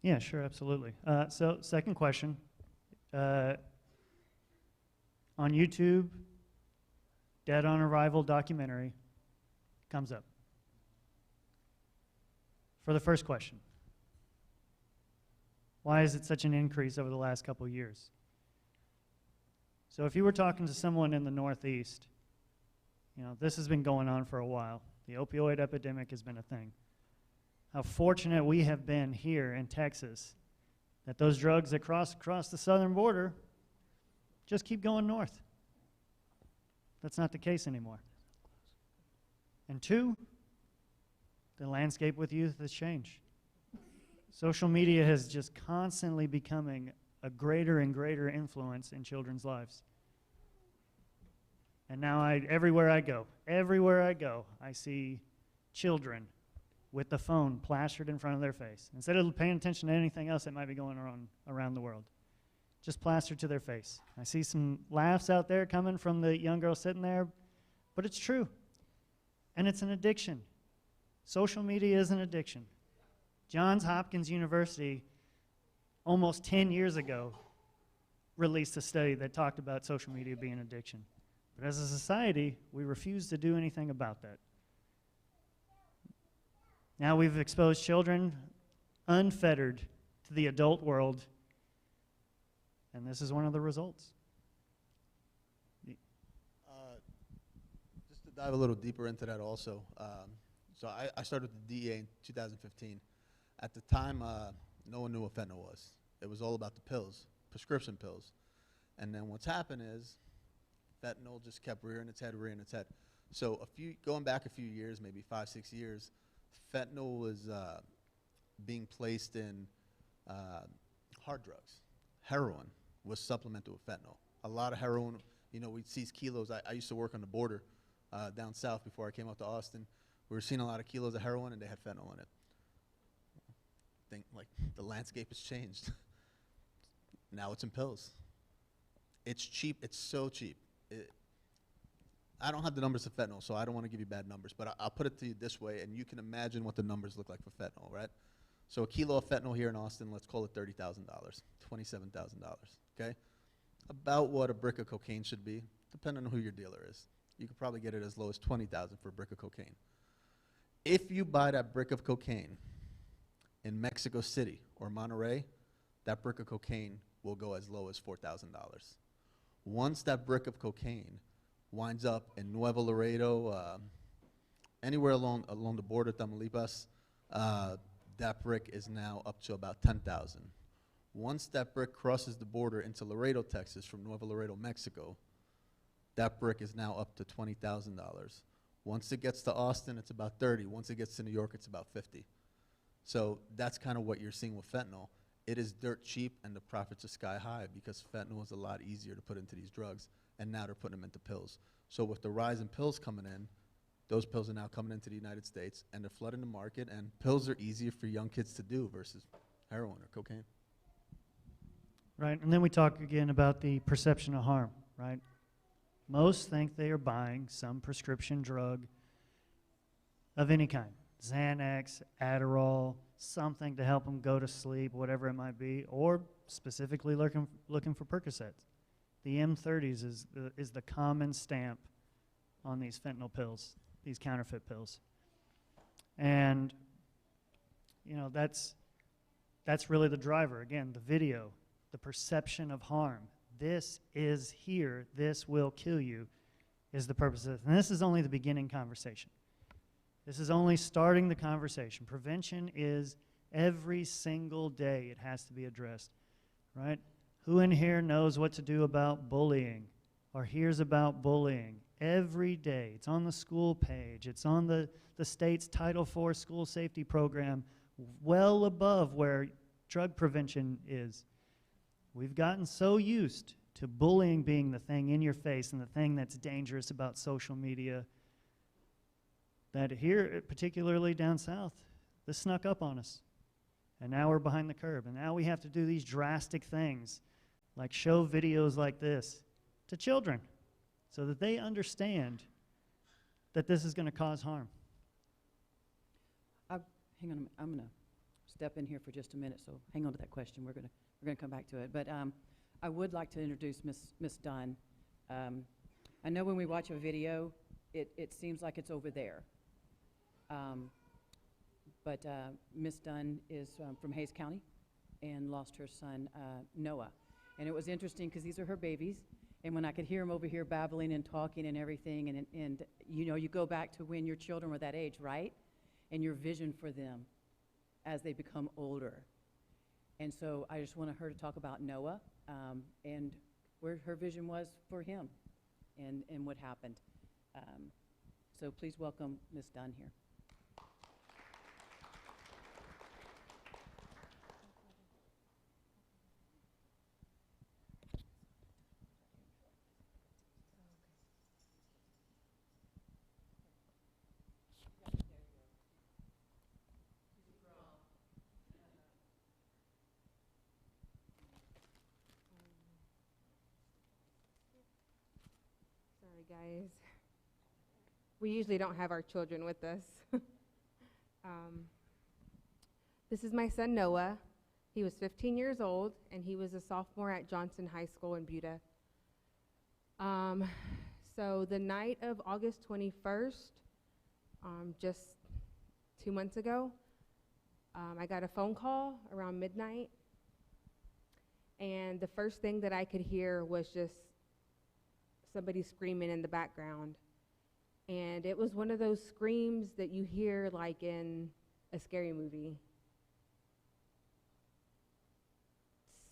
Yeah, sure, absolutely. So second question. On YouTube, Dead on Arrival documentary comes up. For the first question, why is it such an increase over the last couple years? So if you were talking to someone in the Northeast, this has been going on for a while. The opioid epidemic has been a thing. How fortunate we have been here in Texas that those drugs that cross the southern border just keep going north. That's not the case anymore. And two, the landscape with youth has changed. Social media has just constantly becoming a greater and greater influence in children's lives. And now everywhere I go, I see children with the phone plastered in front of their face. Instead of paying attention to anything else that might be going on around the world, just plastered to their face. I see some laughs out there coming from the young girl sitting there, but it's true. And it's an addiction. Social media is an addiction. Johns Hopkins University, almost 10 years ago, released a study that talked about social media being an addiction. But as a society, we refuse to do anything about that. Now we've exposed children unfettered to the adult world, and this is one of the results. Just to dive a little deeper into that also, so I started with the DEA in 2015. At the time, no one knew what fentanyl was. It was all about the pills, prescription pills. And then what's happened is fentanyl just kept rearing its head. So going back a few years, maybe 5, 6 years, fentanyl was being placed in hard drugs. Heroin was supplemented with fentanyl. A lot of heroin, we'd seize kilos. I used to work on the border down south before I came out to Austin. We were seeing a lot of kilos of heroin, and they had fentanyl in it. Like the landscape has changed. Now it's in pills. It's cheap. It's so cheap. I don't have the numbers of fentanyl, so I don't want to give you bad numbers, but I'll put it to you this way, and you can imagine what the numbers look like for fentanyl, right? So a kilo of fentanyl here in Austin, let's call it $30,000, $27,000, okay? About what a brick of cocaine should be, depending on who your dealer is. You could probably get it as low as $20,000 for a brick of cocaine. If you buy that brick of cocaine in Mexico City or Monterey, that brick of cocaine will go as low as $4,000. Once that brick of cocaine winds up in Nuevo Laredo, anywhere along the border, Tamaulipas, that brick is now up to about $10,000. Once that brick crosses the border into Laredo, Texas, from Nuevo Laredo, Mexico, that brick is now up to $20,000. Once it gets to Austin, it's about 30. Once it gets to New York, it's about 50. So that's kind of what you're seeing with fentanyl. It is dirt cheap, and the profits are sky high because fentanyl is a lot easier to put into these drugs, and now they're putting them into pills. So with the rise in pills coming in, those pills are now coming into the United States, and they're flooding the market, and pills are easier for young kids to do versus heroin or cocaine. Right, and then we talk again about the perception of harm, right? Most think they are buying some prescription drug of any kind. Xanax, Adderall, something to help them go to sleep, whatever it might be, or specifically looking for Percocets. The M30s is the common stamp on these fentanyl pills, these counterfeit pills. And, that's really the driver. Again, the video, the perception of harm. This is here, this will kill you, is the purpose of this. And this is only the beginning conversation. This is only starting the conversation. Prevention is every single day it has to be addressed, right? Who in here knows what to do about bullying or hears about bullying? Every day. It's on the school page. It's on the state's Title IV school safety program, well above where drug prevention is. We've gotten so used to bullying being the thing in your face and the thing that's dangerous about social media that here, particularly down south, this snuck up on us. And now we're behind the curve. And now we have to do these drastic things, like show videos like this to children so that they understand that this is going to cause harm. Hang on, I'm going to step in here for just a minute, so hang on to that question. We're going to come back to it. But I would like to introduce Miss Dunn. I know when we watch a video, it seems like it's over there. But Miss Dunn is from Hays County and lost her son, Noah. And it was interesting because these are her babies. And when I could hear them over here babbling and talking and everything, and you go back to when your children were that age, right? And your vision for them as they become older. And so I just wanted her to talk about Noah and where her vision was for him and what happened. So please welcome Ms. Dunn here. Sorry, guys. We usually don't have our children with us. This is my son, Noah. He was 15 years old, and he was a sophomore at Johnson High School in Buda. So the night of August 21st, just 2 months ago, I got a phone call around midnight, and the first thing that I could hear was just somebody screaming in the background. And it was one of those screams that you hear like in a scary movie.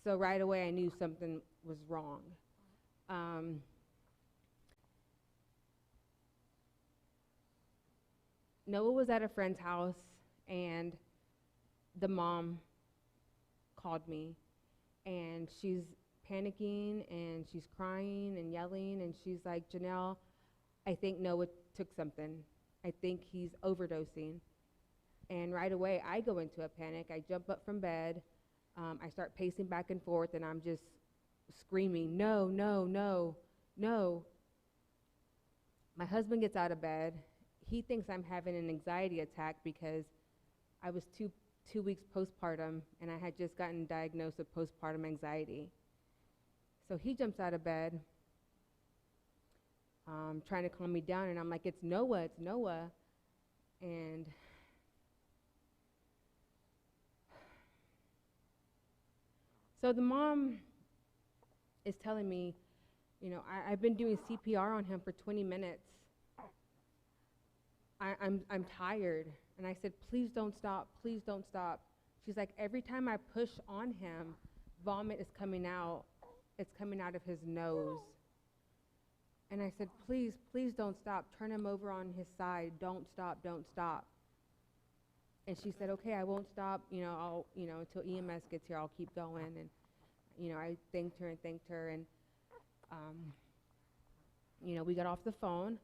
So right away I knew something was wrong. Noah was at a friend's house, and the mom called me, and she's panicking, and she's crying and yelling, and she's like, Janelle, I think Noah took something. I think he's overdosing. And right away, I go into a panic. I jump up from bed. I start pacing back and forth, and I'm just screaming, no, no, no, no. My husband gets out of bed. He thinks I'm having an anxiety attack because I was two weeks postpartum, and I had just gotten diagnosed with postpartum anxiety. So he jumps out of bed, trying to calm me down, and I'm like, it's Noah, it's Noah. And so the mom is telling me, you know, I've been doing CPR on him for 20 minutes. I'm tired. And I said, please don't stop, please don't stop. She's like, every time I push on him, vomit is coming out. It's coming out of his nose. And I said, please, please don't stop. Turn him over on his side. Don't stop, don't stop. And she said, okay, I won't stop, I'll, until EMS gets here, I'll keep going. And, I thanked her, and, we got off the phone.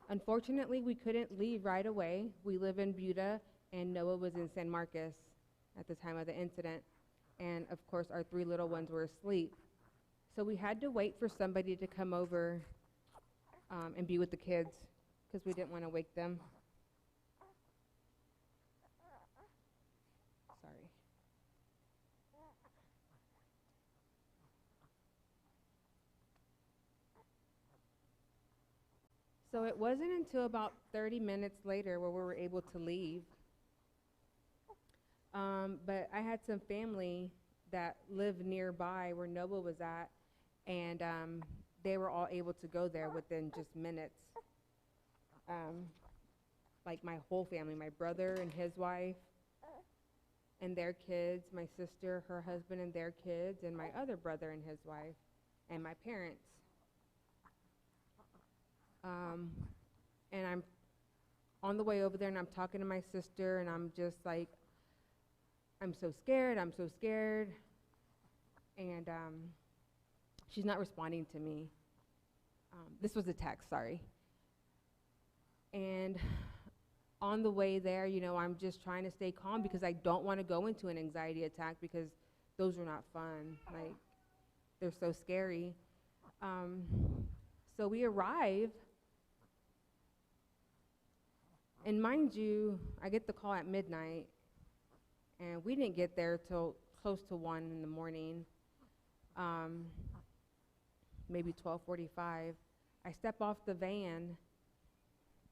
Unfortunately, we couldn't leave right away. We live in Buda, and Noah was in San Marcos at the time of the incident. And of course, our 3 little ones were asleep. So we had to wait for somebody to come over and be with the kids, because we didn't want to wake them. Sorry. So it wasn't until about 30 minutes later where we were able to leave. But I had some family that lived nearby where Noah was at, and they were all able to go there within just minutes. Like my whole family, my brother and his wife and their kids, my sister, her husband and their kids, and my other brother and his wife, and my parents. And I'm on the way over there, and I'm talking to my sister, and I'm just like, I'm so scared, I'm so scared. And she's not responding to me. This was a text, sorry. And on the way there, I'm just trying to stay calm because I don't want to go into an anxiety attack, because those are not fun. Like, they're so scary. So we arrive. And mind you, I get the call at midnight, and we didn't get there till close to 1 in the morning, maybe 12:45. I step off the van,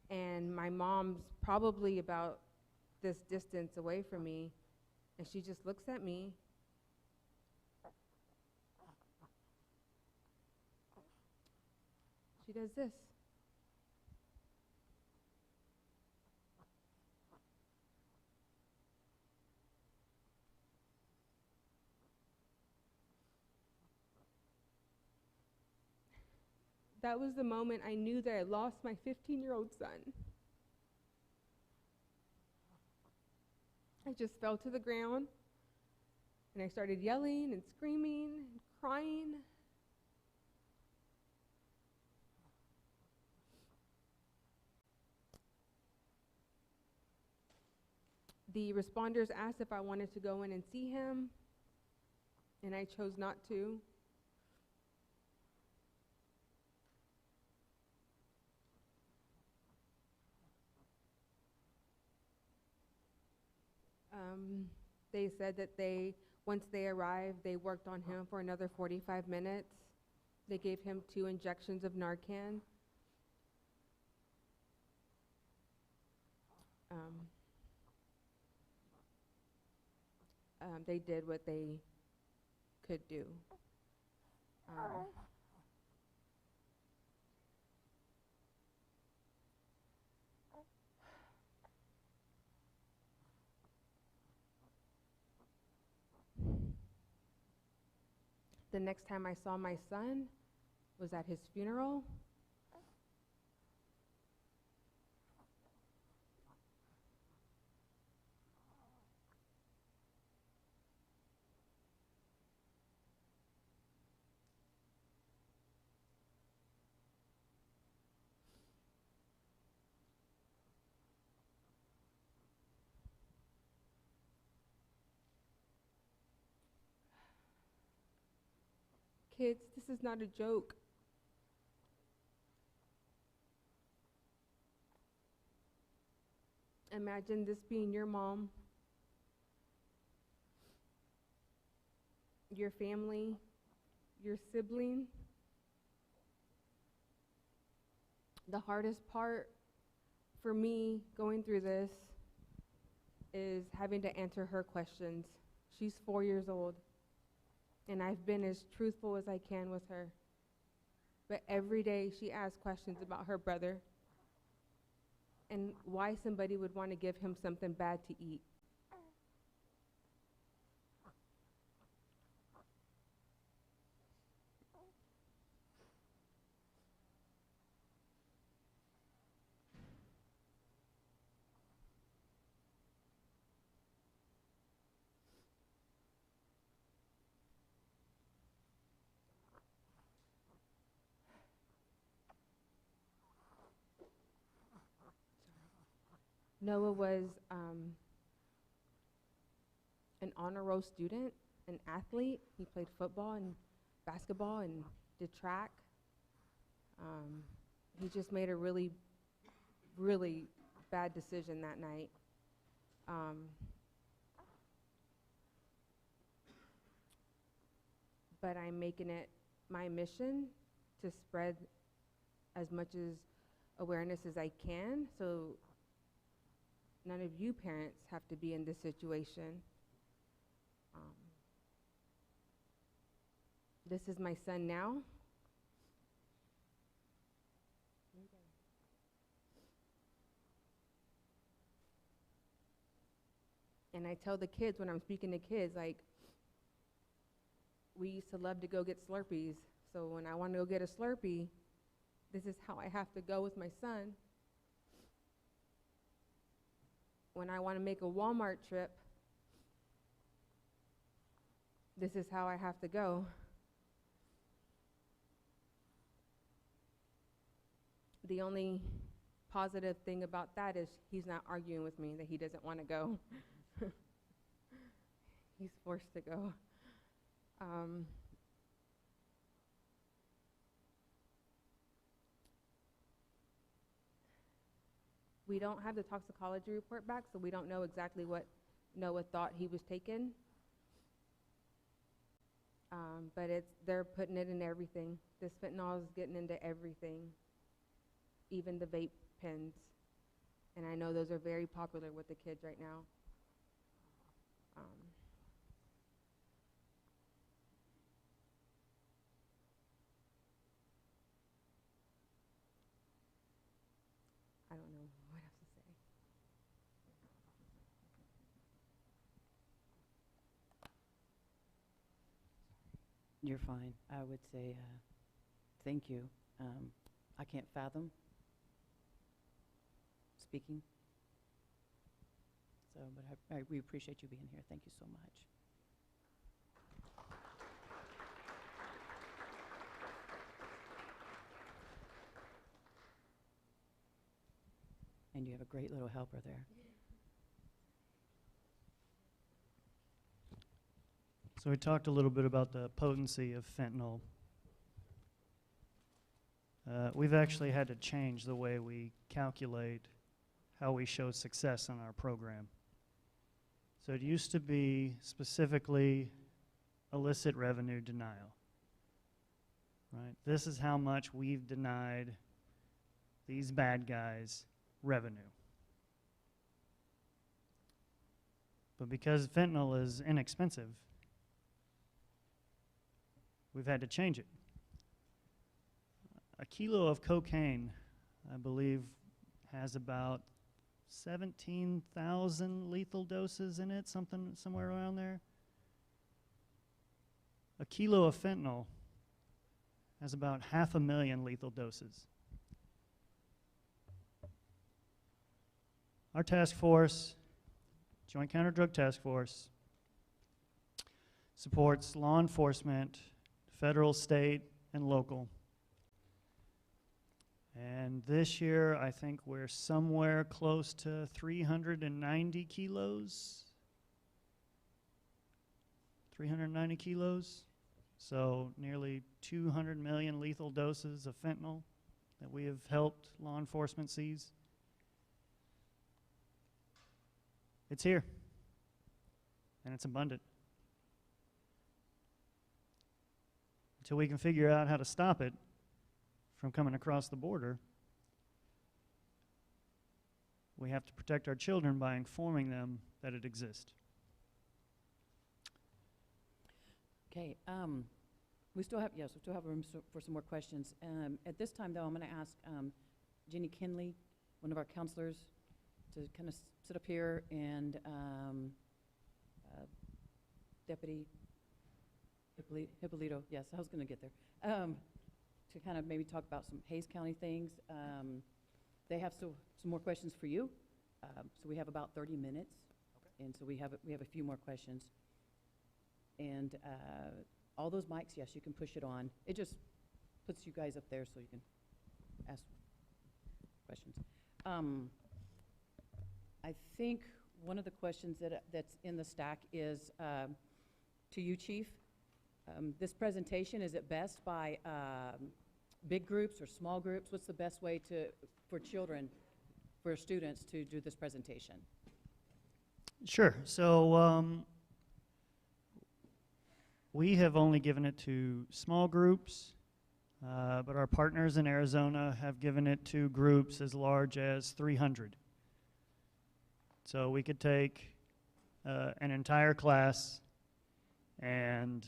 and my mom's probably about this distance away from me, and she just looks at me. She does this. That was the moment I knew that I lost my 15-year-old son. I just fell to the ground, and I started yelling and screaming and crying. The responders asked if I wanted to go in and see him, and I chose not to. They said that once they arrived, they worked on him for another 45 minutes. They gave him 2 injections of Narcan. They did what they could do. The next time I saw my son was at his funeral. Kids, this is not a joke. Imagine this being your mom, your family, your sibling. The hardest part for me going through this is having to answer her questions. She's 4 years old, and I've been as truthful as I can with her. But every day she asks questions about her brother and why somebody would want to give him something bad to eat. Noah was an honor roll student, an athlete. He played football and basketball and did track. He just made a really, really bad decision that night. But I'm making it my mission to spread as much as awareness as I can, so none of you parents have to be in this situation. This is my son now. And I tell the kids when I'm speaking to kids, like, we used to love to go get Slurpees. So when I want to go get a Slurpee, this is how I have to go with my son. When I want to make a Walmart trip, this is how I have to go. The only positive thing about that is he's not arguing with me that he doesn't want to go. He's forced to go. We don't have the toxicology report back, so we don't know exactly what Noah thought he was taking. But they're putting it in everything. This fentanyl is getting into everything, even the vape pens. And I know those are very popular with the kids right now. I don't know what else to say. You're fine. I would say thank you. I can't fathom speaking. So, but we appreciate you being here. Thank you so much. And you have a great little helper there. So we talked a little bit about the potency of fentanyl. We've actually had to change the way we calculate how we show success in our program. So it used to be specifically illicit revenue denial. Right? This is how much we've denied these bad guys revenue. But because fentanyl is inexpensive, we've had to change it. A kilo of cocaine, I believe, has about 17,000 lethal doses in it, somewhere around there. A kilo of fentanyl has about 500,000 lethal doses. Our task force, Joint Counter Drug Task Force, supports law enforcement, federal, state, and local. And this year, I think we're somewhere close to 390 kilos. 390 kilos. So nearly 200 million lethal doses of fentanyl that we have helped law enforcement seize. It's here, and it's abundant. Until we can figure out how to stop it from coming across the border, we have to protect our children by informing them that it exists. Okay, we still have room for some more questions. At this time, though, I'm going to ask Jenny Kinley, one of our counselors, to kind of sit up here, and Deputy Hippolito, yes, I was going to get there, to kind of maybe talk about some Hays County things. They have still some more questions for you, so we have about 30 minutes, and so we have a few more questions. And all those mics, yes, you can push it on. It just puts you guys up there so you can ask questions. I think one of the questions that's in the stack is to you, Chief. This presentation, is it best by big groups or small groups? What's the best way for students to do this presentation? Sure. So we have only given it to small groups, but our partners in Arizona have given it to groups as large as 300. So we could take an entire class and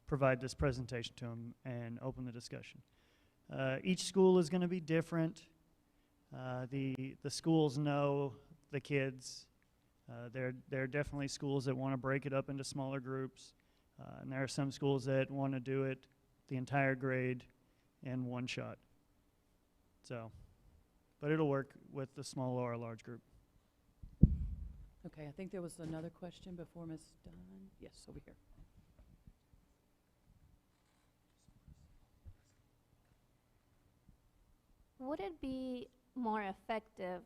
provide this presentation to them and open the discussion. Each school is going to be different. The schools know the kids. There are definitely schools that want to break it up into smaller groups, and there are some schools that want to do it the entire grade in one shot. So, but it'll work with the small or a large group. Okay, I think there was another question before Ms. Dunn. Yes, over here. Would it be more effective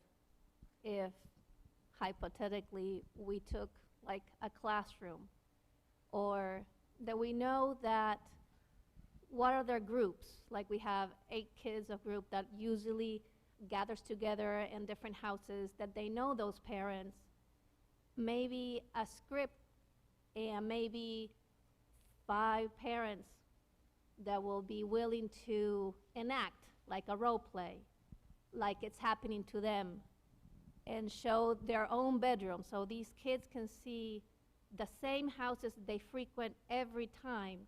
if, hypothetically, we took like a classroom, or that we know that what are their groups? Like we have 8 kids of group that usually gathers together in different houses, that they know those parents, maybe a script and maybe 5 parents that will be willing to enact like a role play, like it's happening to them, and show their own bedroom so these kids can see the same houses they frequent every time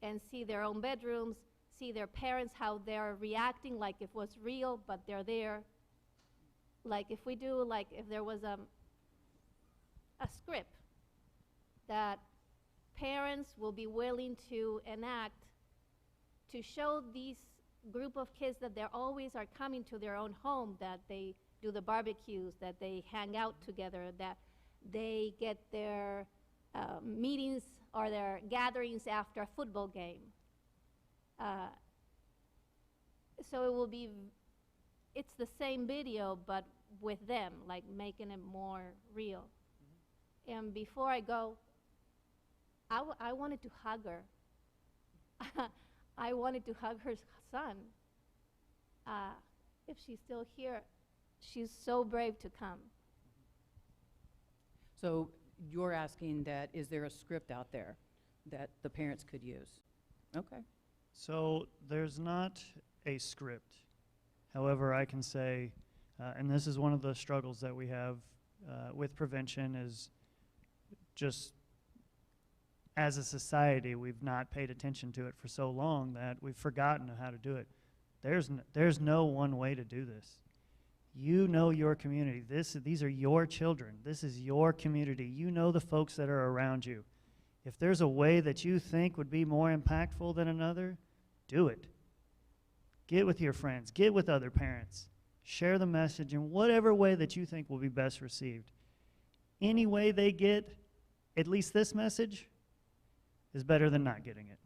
and see their own bedrooms, see their parents, how they're reacting like if it was real, but they're there. Like if we do, like if there was a script that parents will be willing to enact to show these group of kids that they always are coming to their own home, that they do the barbecues, that they hang out together, that they get their meetings or their gatherings after a football game. So it will be, it's the same video, but with them, like making it more real. Mm-hmm. And before I go, I wanted to hug her. I wanted to hug her son. If she's still here, she's so brave to come. So you're asking that, is there a script out there that the parents could use? Okay. So there's not a script. However, I can say, and this is one of the struggles that we have with prevention, is just as a society, we've not paid attention to it for so long that we've forgotten how to do it. There's no one way to do this. You know your community. These are your children. This is your community. You know the folks that are around you. If there's a way that you think would be more impactful than another, do it. Get with your friends, get with other parents, share the message in whatever way that you think will be best received. Any way they get at least this message is better than not getting it.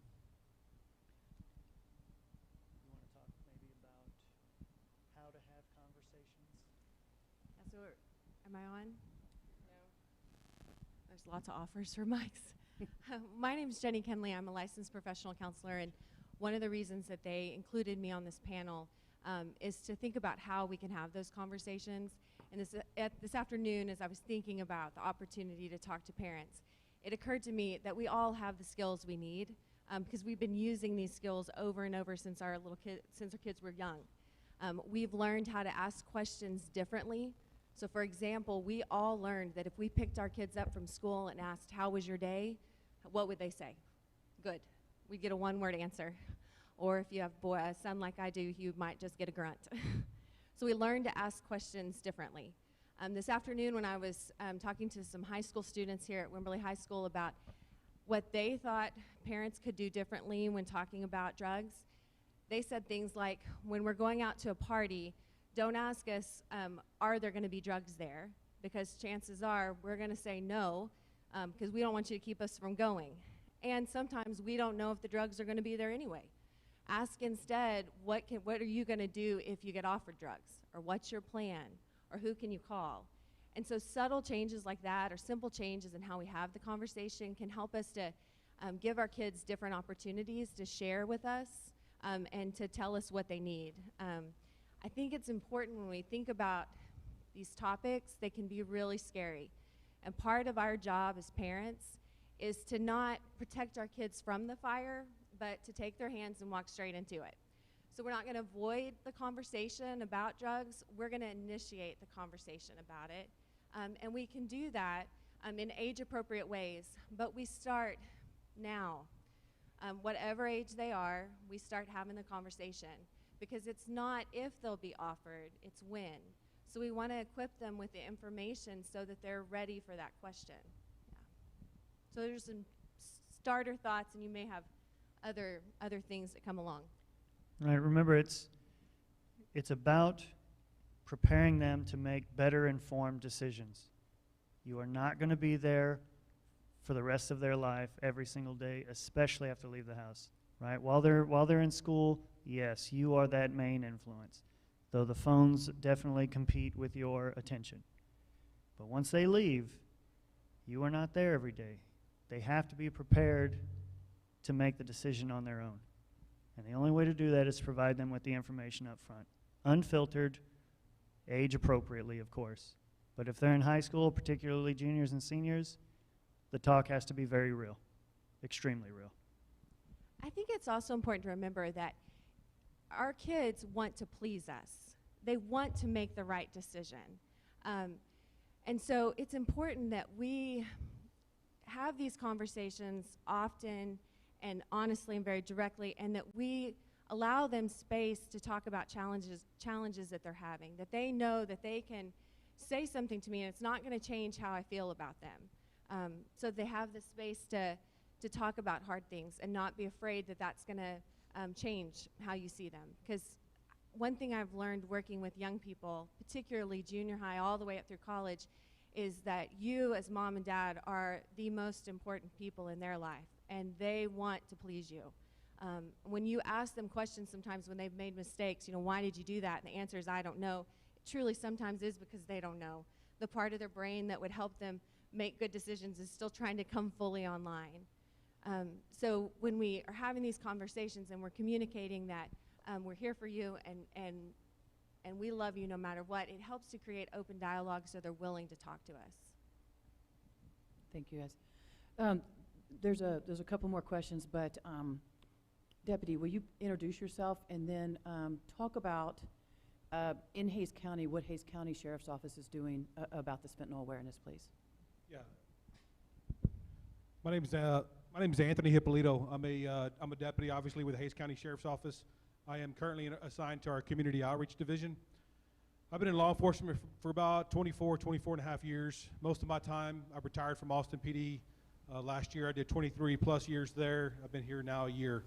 You want to talk maybe about how to have conversations? Yeah, so am I on? No. There's lots of offers for mics. My name is Jenny Kenley. I'm a licensed professional counselor, and one of the reasons that they included me on this panel is to think about how we can have those conversations. And this afternoon, as I was thinking about the opportunity to talk to parents, it occurred to me that we all have the skills we need because we've been using these skills over and over since our kids were young. We've learned how to ask questions differently. So for example, we all learned that if we picked our kids up from school and asked, "How was your day?" what would they say? Good. We'd get a one-word answer. Or if you have a son like I do, you might just get a grunt. So we learned to ask questions differently. This afternoon when I was talking to some high school students here at Wimberley High School about what they thought parents could do differently when talking about drugs, they said things like, when we're going out to a party, don't ask us, are there going to be drugs there? Because chances are we're going to say no, because we don't want you to keep us from going. And sometimes we don't know if the drugs are going to be there anyway. Ask instead, what are you going to do if you get offered drugs? Or what's your plan? Or who can you call? And so subtle changes like that, or simple changes in how we have the conversation, can help us to give our kids different opportunities to share with us and to tell us what they need. I think it's important when we think about these topics, they can be really scary. And part of our job as parents is to not protect our kids from the fire, but to take their hands and walk straight into it. So we're not going to avoid the conversation about drugs. We're going to initiate the conversation about it. And we can do that in age-appropriate ways. But we start now. Whatever age they are, we start having the conversation. Because it's not if they'll be offered, it's when. So we want to equip them with the information so that they're ready for that question. Yeah. So there's some starter thoughts, and you may have other things that come along. Right, remember it's about preparing them to make better informed decisions. You are not going to be there for the rest of their life every single day, especially after they leave the house, right? While they're in school, yes, you are that main influence, though the phones definitely compete with your attention. But once they leave, you are not there every day. They have to be prepared to make the decision on their own. And the only way to do that is to provide them with the information up front. Unfiltered, age appropriately, of course. But if they're in high school, particularly juniors and seniors, the talk has to be very real, extremely real. I think it's also important to remember that our kids want to please us. They want to make the right decision. And so it's important that we have these conversations often and honestly and very directly, and that we allow them space to talk about challenges that they're having, that they know that they can say something to me and it's not going to change how I feel about them. So they have the space to talk about hard things and not be afraid that that's going to change how you see them. Because one thing I've learned working with young people, particularly junior high all the way up through college, is that you as mom and dad are the most important people in their life, and they want to please you. When you ask them questions sometimes when they've made mistakes, why did you do that? And the answer is, I don't know. It truly sometimes is because they don't know. The part of their brain that would help them make good decisions is still trying to come fully online. So when we are having these conversations and we're communicating that we're here for you and we love you no matter what, it helps to create open dialogue so they're willing to talk to us. Thank you, guys. There's a couple more questions, but Deputy, will you introduce yourself and then talk about in Hays County what Hays County Sheriff's Office is doing about this fentanyl awareness, please? Yeah. My name is Anthony Hippolito. I'm a deputy, obviously, with the Hays County Sheriff's Office. I am currently assigned to our Community Outreach Division. I've been in law enforcement for about 24 and a half years. Most of my time, I've retired from Austin PD Last year I did 23 plus years there. I've been here now a year.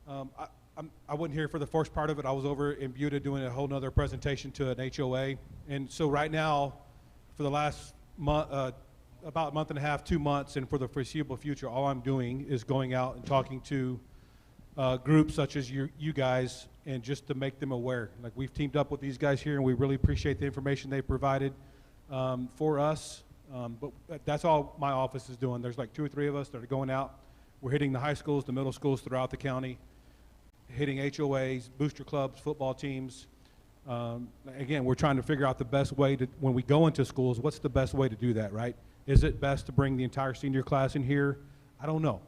I wasn't here for the first part of it. I was over in Buda doing a whole nother presentation to an HOA. And so right now, for the last month, about a month and a half, 2 months, and for the foreseeable future, all I'm doing is going out and talking to groups such as you guys, and just to make them aware. Like, we've teamed up with these guys here, and we really appreciate the information they provided for us. But that's all my office is doing. There's like 2 or 3 of us that are going out. We're hitting the high schools, the middle schools throughout the county, hitting HOAs, booster clubs, football teams. Again, we're trying to figure out the best way to, when we go into schools, what's the best way to do that, right? Is it best to bring the entire senior class in here? I don't know,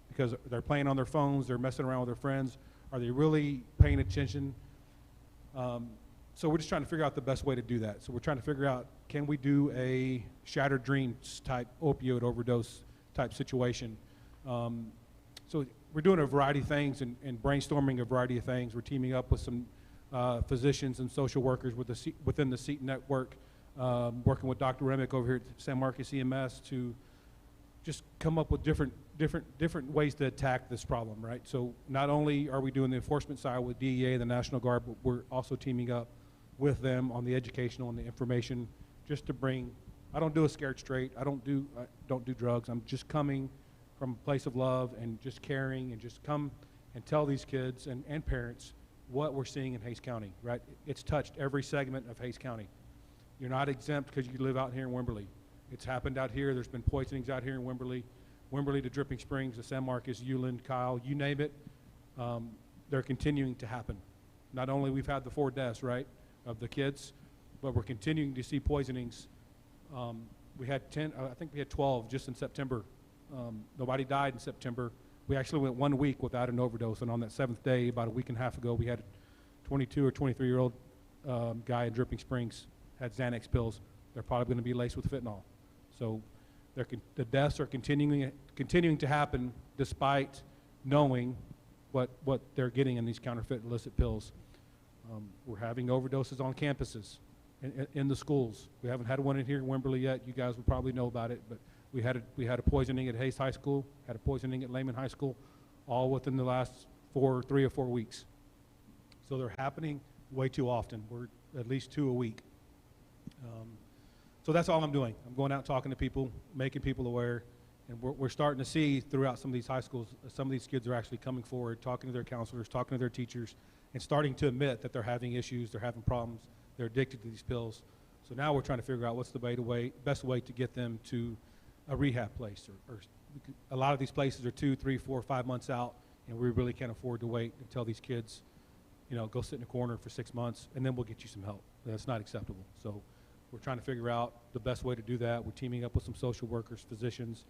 because they're playing on their phones, they're messing around with their friends. Are they really paying attention? So we're just trying to figure out the best way to do that. So we're trying to figure out, can we do a shattered dreams type opioid overdose type situation? So we're doing a variety of things and brainstorming a variety of things. We're teaming up with some physicians and social workers within the Seton network, working with Dr. Remick over here at San Marcos EMS to just come up with different ways to attack this problem, right? So not only are we doing the enforcement side with DEA, the National Guard, but we're also teaming up with them on the educational and the information, just to bring. I don't do a scared straight. I don't do drugs. I'm just coming from a place of love and just caring, and just come and tell these kids and parents what we're seeing in Hays County, right? It's touched every segment of Hays County. You're not exempt because you live out here in Wimberley. It's happened out here. There's been poisonings out here in Wimberley to Dripping Springs, to San Marcos, Uland, Kyle, you name it. They're continuing to happen. Not only we've had the 4 deaths, right, of the kids, but we're continuing to see poisonings. We had 10, I think we had 12 just in September. Nobody died in September. We actually went 1 week without an overdose, and on that 7th day, about a week and a half ago, we had a 22 or 23-year-old guy in Dripping Springs had Xanax pills. They're probably going to be laced with fentanyl. So the deaths are continuing to happen despite knowing what they're getting in these counterfeit illicit pills. We're having overdoses on campuses, in the schools. We haven't had one in here in Wimberley yet. You guys would probably know about it, but we had a poisoning at Hays High School, had a poisoning at Lehman High School, all within the last 3 or 4 weeks. So they're happening way too often. We're at least 2 a week. So that's all I'm doing. I'm going out talking to people, making people aware, and we're starting to see throughout some of these high schools, some of these kids are actually coming forward, talking to their counselors, talking to their teachers, and starting to admit that they're having issues, they're having problems, they're addicted to these pills. So now we're trying to figure out what's the best way to get them to a rehab place. Or a lot of these places are 2, 3, 4, 5 months out, and we really can't afford to wait until these kids, go sit in a corner for 6 months, and then we'll get you some help. That's not acceptable. So we're trying to figure out the best way to do that. We're teaming up with some social workers, physicians,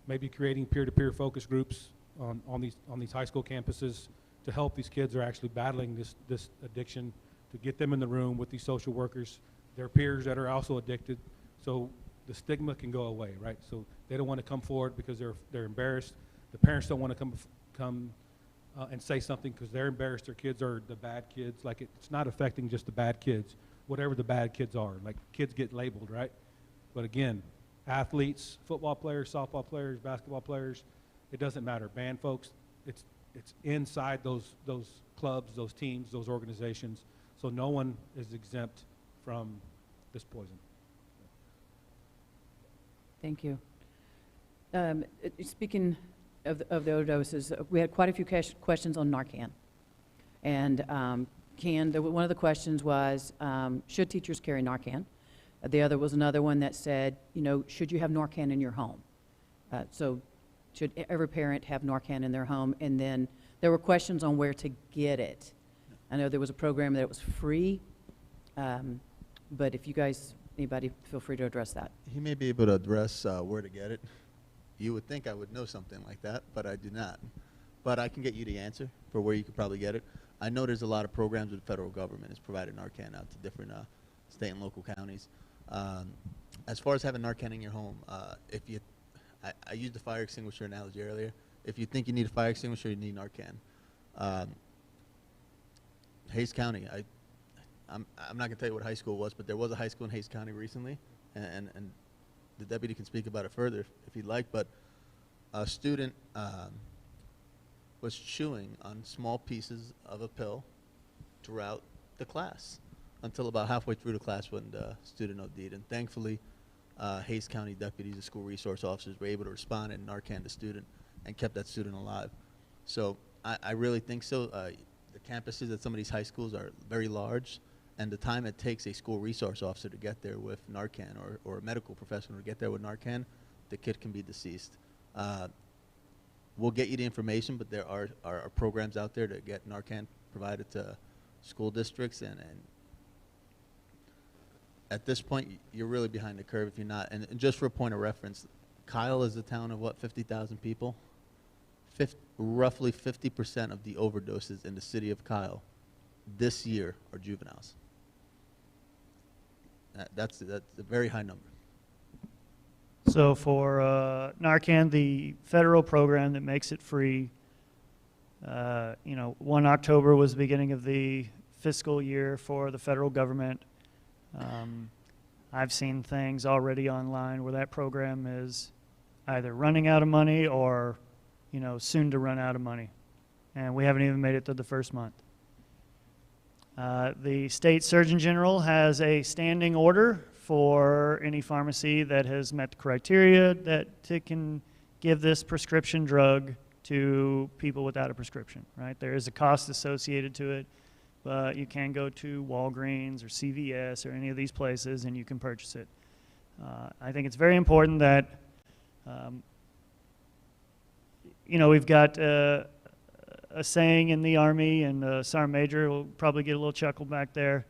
maybe creating peer-to-peer focus groups on these high school campuses to help these kids who are actually battling this addiction, to get them in the room with these social workers, their peers that are also addicted, so the stigma can go away, right? So they don't want to come forward because they're embarrassed. The parents don't want to come and say something because they're embarrassed their kids are the bad kids. Like, it's not affecting just the bad kids, whatever the bad kids are. Like, kids get labeled, right? But again, athletes, football players, softball players, basketball players, it doesn't matter. Band folks, it's inside those clubs, those teams, those organizations. So no one is exempt from this poison. Thank you. Speaking of the overdoses, we had quite a few questions on Narcan. And one of the questions was, should teachers carry Narcan? The other was another one that said, should you have Narcan in your home? So should every parent have Narcan in their home? And then there were questions on where to get it. I know there was a program that it was free, but if you guys, anybody, feel free to address that. He may be able to address where to get it. You would think I would know something like that, but I do not. But I can get you the answer for where you could probably get it. I know there's a lot of programs with the federal government has provided Narcan out to different state and local counties. As far as having Narcan in your home, I used the fire extinguisher analogy earlier. If you think you need a fire extinguisher, you need Narcan. Hays County, I'm not going to tell you what high school it was, but there was a high school in Hays County recently, and the deputy can speak about it further if he'd like, but a student was chewing on small pieces of a pill throughout the class until about halfway through the class when the student OD'd. And thankfully, Hays County deputies and school resource officers were able to respond and Narcan the student and kept that student alive. So I really think so. The campuses at some of these high schools are very large, and the time it takes a school resource officer to get there with Narcan or a medical professional to get there with Narcan, the kid can be deceased. We'll get you the information, but there are programs out there to get Narcan provided to school districts, and at this point, you're really behind the curve if you're not. And just for a point of reference, Kyle is a town of, what, 50,000 people? Roughly 50% of the overdoses in the city of Kyle this year are juveniles. That's a very high number. So for Narcan, the federal program that makes it free, 1 October was the beginning of the fiscal year for the federal government. I've seen things already online where that program is either running out of money or, soon to run out of money. And we haven't even made it to the first month. The state surgeon general has a standing order for any pharmacy that has met the criteria that it can give this prescription drug to people without a prescription, right? There is a cost associated to it, but you can go to Walgreens or CVS or any of these places and you can purchase it. I think it's very important that, we've got a saying in the Army, and Sergeant Major will probably get a little chuckle back there.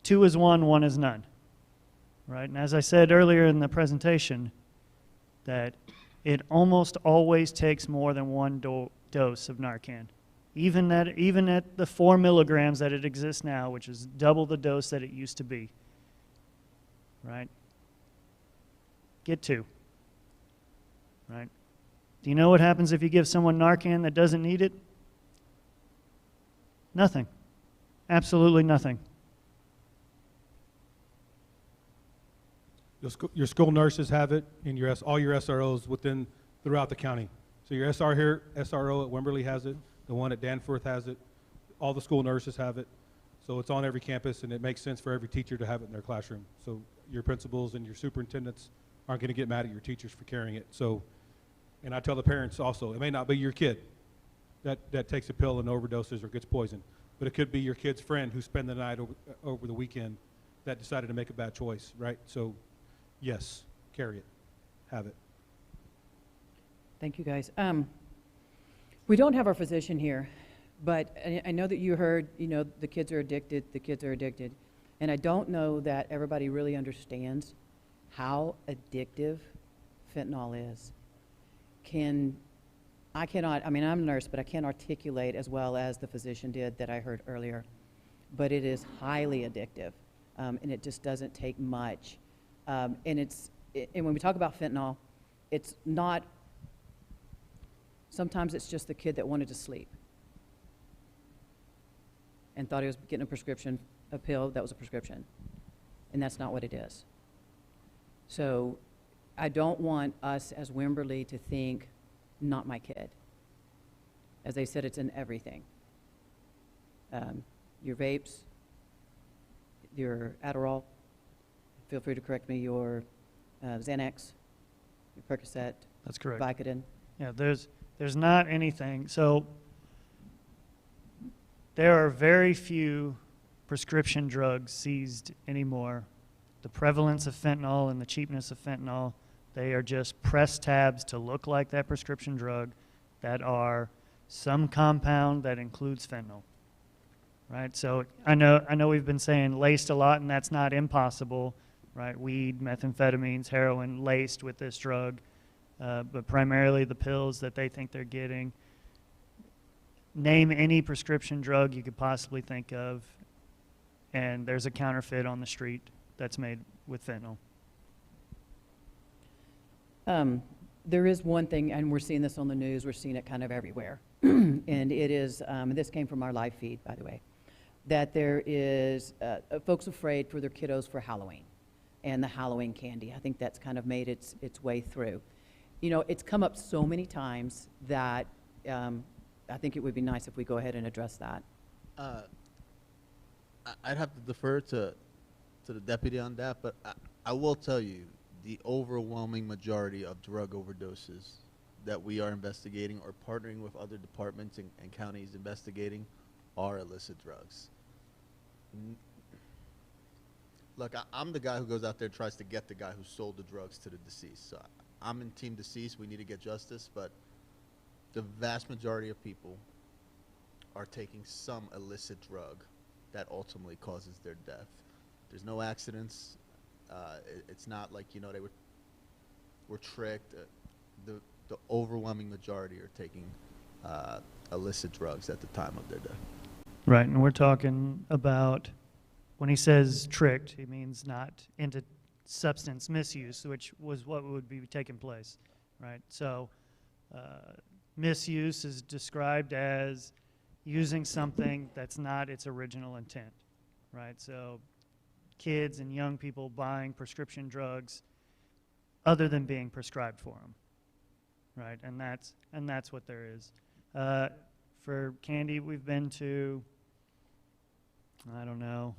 2 is 1, 1 is none, right? And as I said earlier in the presentation, that it almost always takes more than 1 dose of Narcan. Even at the 4 milligrams that it exists now, which is double the dose that it used to be, right? Get 2, right? Do you know what happens if you give someone Narcan that doesn't need it? Nothing. Absolutely nothing. Your school nurses have it, and all your SROs throughout the county. So your SRO at Wimberley has it. The one at Danforth has it. All the school nurses have it. So it's on every campus, and it makes sense for every teacher to have it in their classroom. So your principals and your superintendents aren't going to get mad at your teachers for carrying it. So, and I tell the parents also, it may not be your kid that takes a pill and overdoses or gets poisoned, but it could be your kid's friend who spent the night over the weekend that decided to make a bad choice, right? So, yes, carry it, have it. Thank you, guys. We don't have our physician here, but I know that you heard, the kids are addicted, and I don't know that everybody really understands how addictive fentanyl is. I'm a nurse, but I can't articulate as well as the physician did that I heard earlier, but it is highly addictive, and it just doesn't take much. And when we talk about fentanyl, it's not, sometimes it's just the kid that wanted to sleep and thought he was getting a pill that was a prescription, and that's not what it is. So I don't want us as Wimberley to think, not my kid. As they said, it's in everything. Your vapes, your Adderall, feel free to correct me, your Xanax, your Percocet. That's correct. Vicodin. Yeah, there's not anything. So there are very few prescription drugs seized anymore. The prevalence of fentanyl and the cheapness of fentanyl, they are just press tabs to look like that prescription drug that are some compound that includes fentanyl, right? So I know we've been saying laced a lot, and that's not impossible, right? Weed, methamphetamines, heroin laced with this drug, but primarily the pills that they think they're getting. Name any prescription drug you could possibly think of, and there's a counterfeit on the street that's made with fentanyl. There is one thing, and we're seeing this on the news, we're seeing it kind of everywhere, and it is, this came from our live feed, by the way, that there is folks afraid for their kiddos for Halloween. and the Halloween candy. I think that's kind of made its way through. You know, it's come up so many times that I think it would be nice if we go ahead and address that. I'd have to defer to the deputy on that, but I will tell you the overwhelming majority of drug overdoses that we are investigating or partnering with other departments and counties investigating are illicit drugs. Look, I'm the guy who goes out there and tries to get the guy who sold the drugs to the deceased. So I'm in team deceased. We need to get justice, but the vast majority of people are taking some illicit drug that ultimately causes their death. There's no accidents. It's not like, you know, they were tricked. The overwhelming majority are taking illicit drugs at the time of their death. Right, and we're talking about, when he says tricked, he means not into substance misuse, which was what would be taking place, right? So misuse is described as using something that's not its original intent, right? So kids and young people buying prescription drugs other than being prescribed for them, right? And that's what there is. For candy, we've been to, I don't know,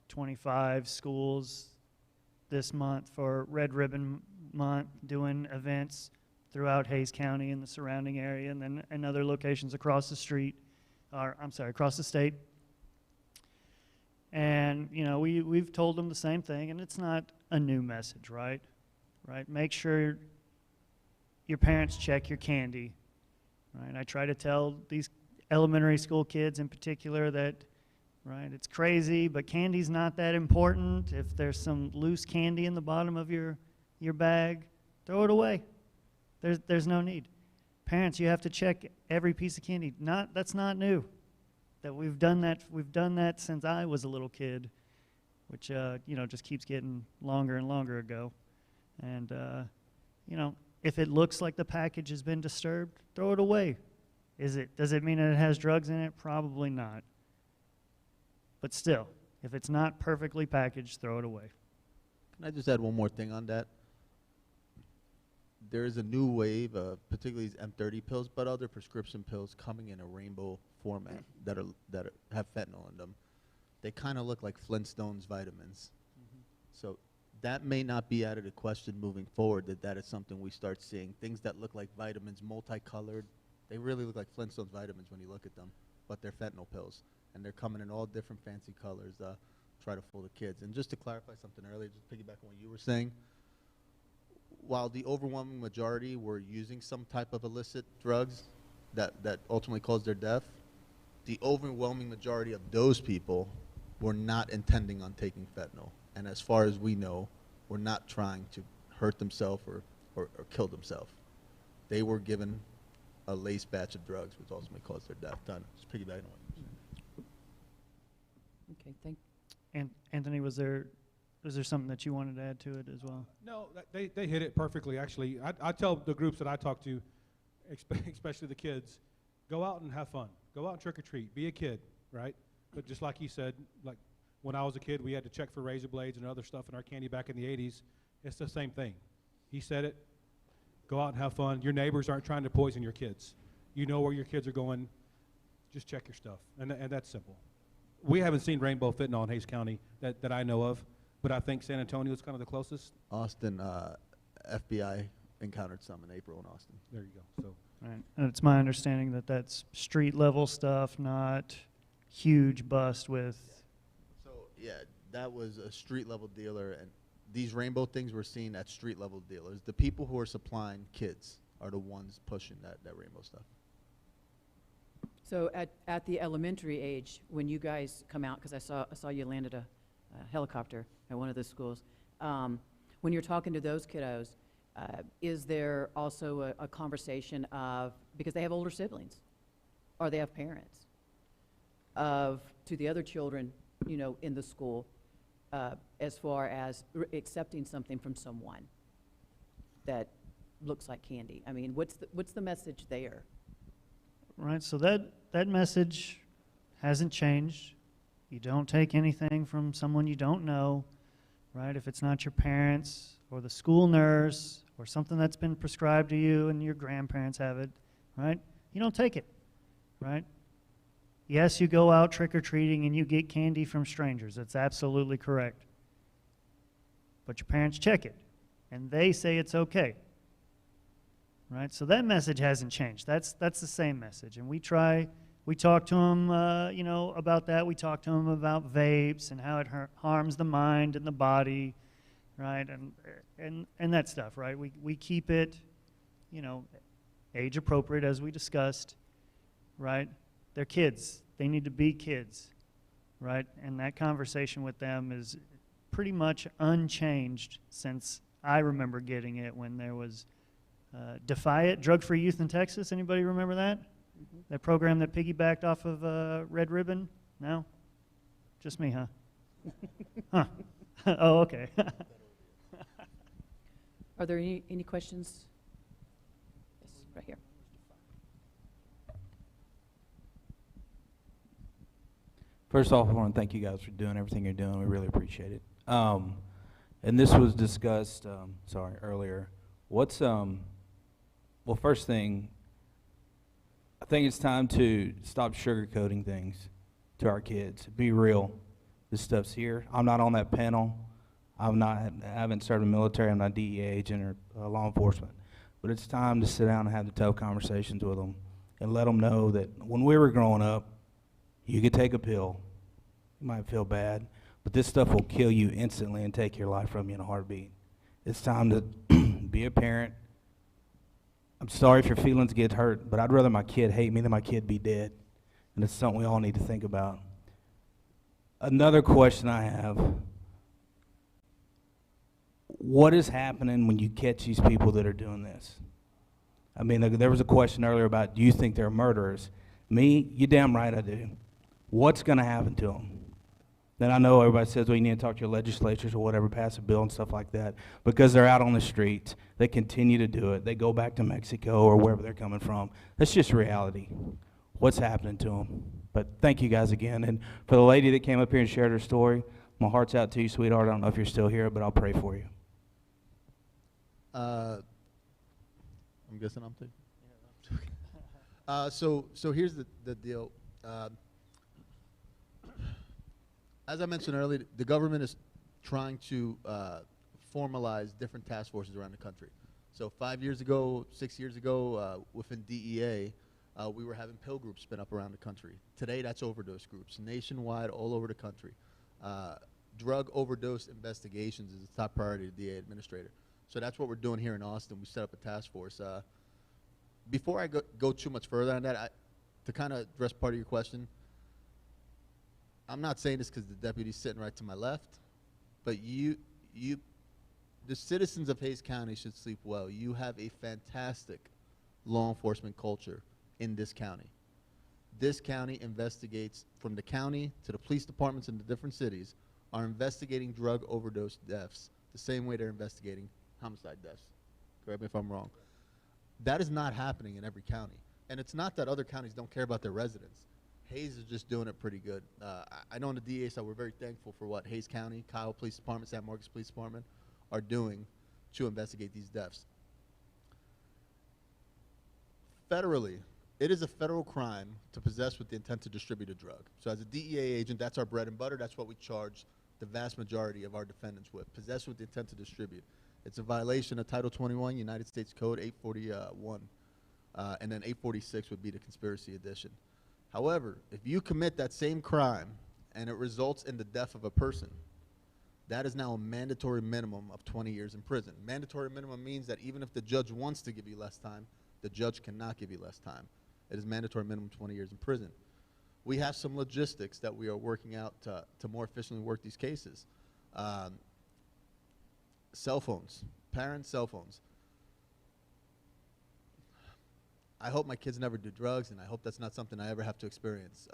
25 schools this month for Red Ribbon Month, doing events throughout Hays County and the surrounding area, and then in other locations across the street, or I'm sorry, across the state. And you know, we've told them the same thing, and it's not a new message, right? Right? Make sure your parents check your candy. Right? I try to tell these elementary school kids in particular that, right, it's crazy, but candy's not that important. If there's some loose candy in the bottom of your bag, throw it away. There's no need. Parents, you have to check every piece of candy. That's not new. That we've done that since I was a little kid, which you know, just keeps getting longer and longer ago. And you know, if it looks like the package has been disturbed, throw it away. Does it mean that it has drugs in it? Probably not. But still, if it's not perfectly packaged, throw it away. Can I just add one more thing on that? There is a new wave, particularly these M30 pills, but other prescription pills coming in a rainbow format that have fentanyl in them. They kind of look like Flintstones vitamins. So that may not be out of the question moving forward, that is something we start seeing. Things that look like vitamins, multicolored. They really look like Flintstones vitamins when you look at them, but they're fentanyl pills. And they're coming in all different fancy colors, try to fool the kids. And just to clarify something earlier, just piggyback on what you were saying, while the overwhelming majority were using some type of illicit drugs that ultimately caused their death, the overwhelming majority of those people were not intending on taking fentanyl. And as far as we know, were not trying to hurt themselves or kill themselves. They were given a lace batch of drugs, which ultimately caused their death. Done. Just piggyback on what you were saying. Okay, thank you. And Anthony, was there something that you wanted to add to it as well? No, they hit it perfectly, actually. I tell the groups that I talk to, especially the kids, go out and have fun. Go out and trick or treat. Be a kid, right? But just like he said, like when I was a kid, we had to check for razor blades and other stuff in our candy back in the 80s. It's the same thing. He said it. Go out and have fun. Your neighbors aren't trying to poison your kids. You know where your kids are going. Just check your stuff. And that's simple. We haven't seen rainbow fentanyl in Hays County that I know of, but I think San Antonio is kind of the closest. Austin, FBI encountered some in April in Austin. There you go. So, right. And it's my understanding that that's street level stuff, not huge bust with. So yeah, that was a street level dealer, and these rainbow things were seen at street level dealers. The people who are supplying kids are the ones pushing that rainbow stuff. So at the elementary age, when you guys come out, because I saw you landed a helicopter at one of the schools, when you're talking to those kiddos, is there also a conversation of, because they have older siblings, or they have parents, to the other children, you know, in the school, as far as accepting something from someone that looks like candy? I mean, what's the message there? Right, so that message hasn't changed. You don't take anything from someone you don't know. right? If it's not your parents or the school nurse or something that's been prescribed to you and your grandparents have it, right? You don't take it, right? Yes, you go out trick-or-treating and you get candy from strangers. That's absolutely correct. But your parents check it, and they say it's okay, right? So that message hasn't changed. That's the same message. And we talk to them, you know, about that. We talk to them about vapes and how it harms the mind and the body, right? And that stuff, right? We keep it, you know, age appropriate, as we discussed, right? They're kids. They need to be kids, right? And that conversation with them is pretty much unchanged since I remember getting it when there was Defy It, Drug-Free Youth in Texas. Anybody remember that? Mm-hmm. That program that piggybacked off of Red Ribbon? No? Just me, huh? Huh. Oh, okay. Are there any questions? Yes, right here. First off, I want to thank you guys for doing everything you're doing. We really appreciate it. And this was discussed, earlier. What's, well, first thing, I think it's time to stop sugarcoating things to our kids. Be real. This stuff's here. I'm not on that panel. I haven't served in the military. I'm not a DEA agent or law enforcement. But it's time to sit down and have the tough conversations with them and let them know that when we were growing up, you could take a pill. You might feel bad, but this stuff will kill you instantly and take your life from you in a heartbeat. It's time to be a parent. I'm sorry if your feelings get hurt, but I'd rather my kid hate me than my kid be dead. And it's something we all need to think about. Another question I have, what is happening when you catch these people that are doing this? I mean, there was a question earlier about, do you think they're murderers? Me, you damn right I do. What's going to happen to them? Then I know everybody says, well, you need to talk to your legislatures or whatever, pass a bill and stuff like that. Because they're out on the streets. They continue to do it. They go back to Mexico or wherever they're coming from. That's just reality. What's happening to them? But thank you guys again. And for the lady that came up here and shared her story, my heart's out to you, sweetheart. I don't know if you're still here, but I'll pray for you. I'm guessing I'm taking. So here's the deal. As I mentioned earlier, the government is trying to formalize different task forces around the country. So 5 years ago, 6 years ago, within DEA, we were having pill groups spin up around the country. Today, that's overdose groups, nationwide, all over the country. Drug overdose investigations is the top priority of the DEA administrator. So that's what we're doing here in Austin. We set up a task force. Before I go too much further on that, to kind of address part of your question, I'm not saying this because the deputy's sitting right to my left, but the citizens of Hays County should sleep well. You have a fantastic law enforcement culture in this county. This county investigates, from the county to the police departments in the different cities, are investigating drug overdose deaths the same way they're investigating homicide deaths. Correct me if I'm wrong. That is not happening in every county. And it's not that other counties don't care about their residents. Hays is just doing it pretty good. I know on the DA side, we're very thankful for what Hays County, Kyle Police Department, San Marcos Police Department are doing to investigate these deaths. Federally, it is a federal crime to possess with the intent to distribute a drug. So as a DEA agent, that's our bread and butter. That's what we charge the vast majority of our defendants with, possess with the intent to distribute. It's a violation of Title 21, United States Code 841, and then 846 would be the conspiracy edition. However, if you commit that same crime and it results in the death of a person, that is now a mandatory minimum of 20 years in prison. Mandatory minimum means that even if the judge wants to give you less time, the judge cannot give you less time. It is mandatory minimum 20 years in prison. We have some logistics that we are working out to more efficiently work these cases. Cell phones, parents' cell phones. I hope my kids never do drugs, and I hope that's not something I ever have to experience.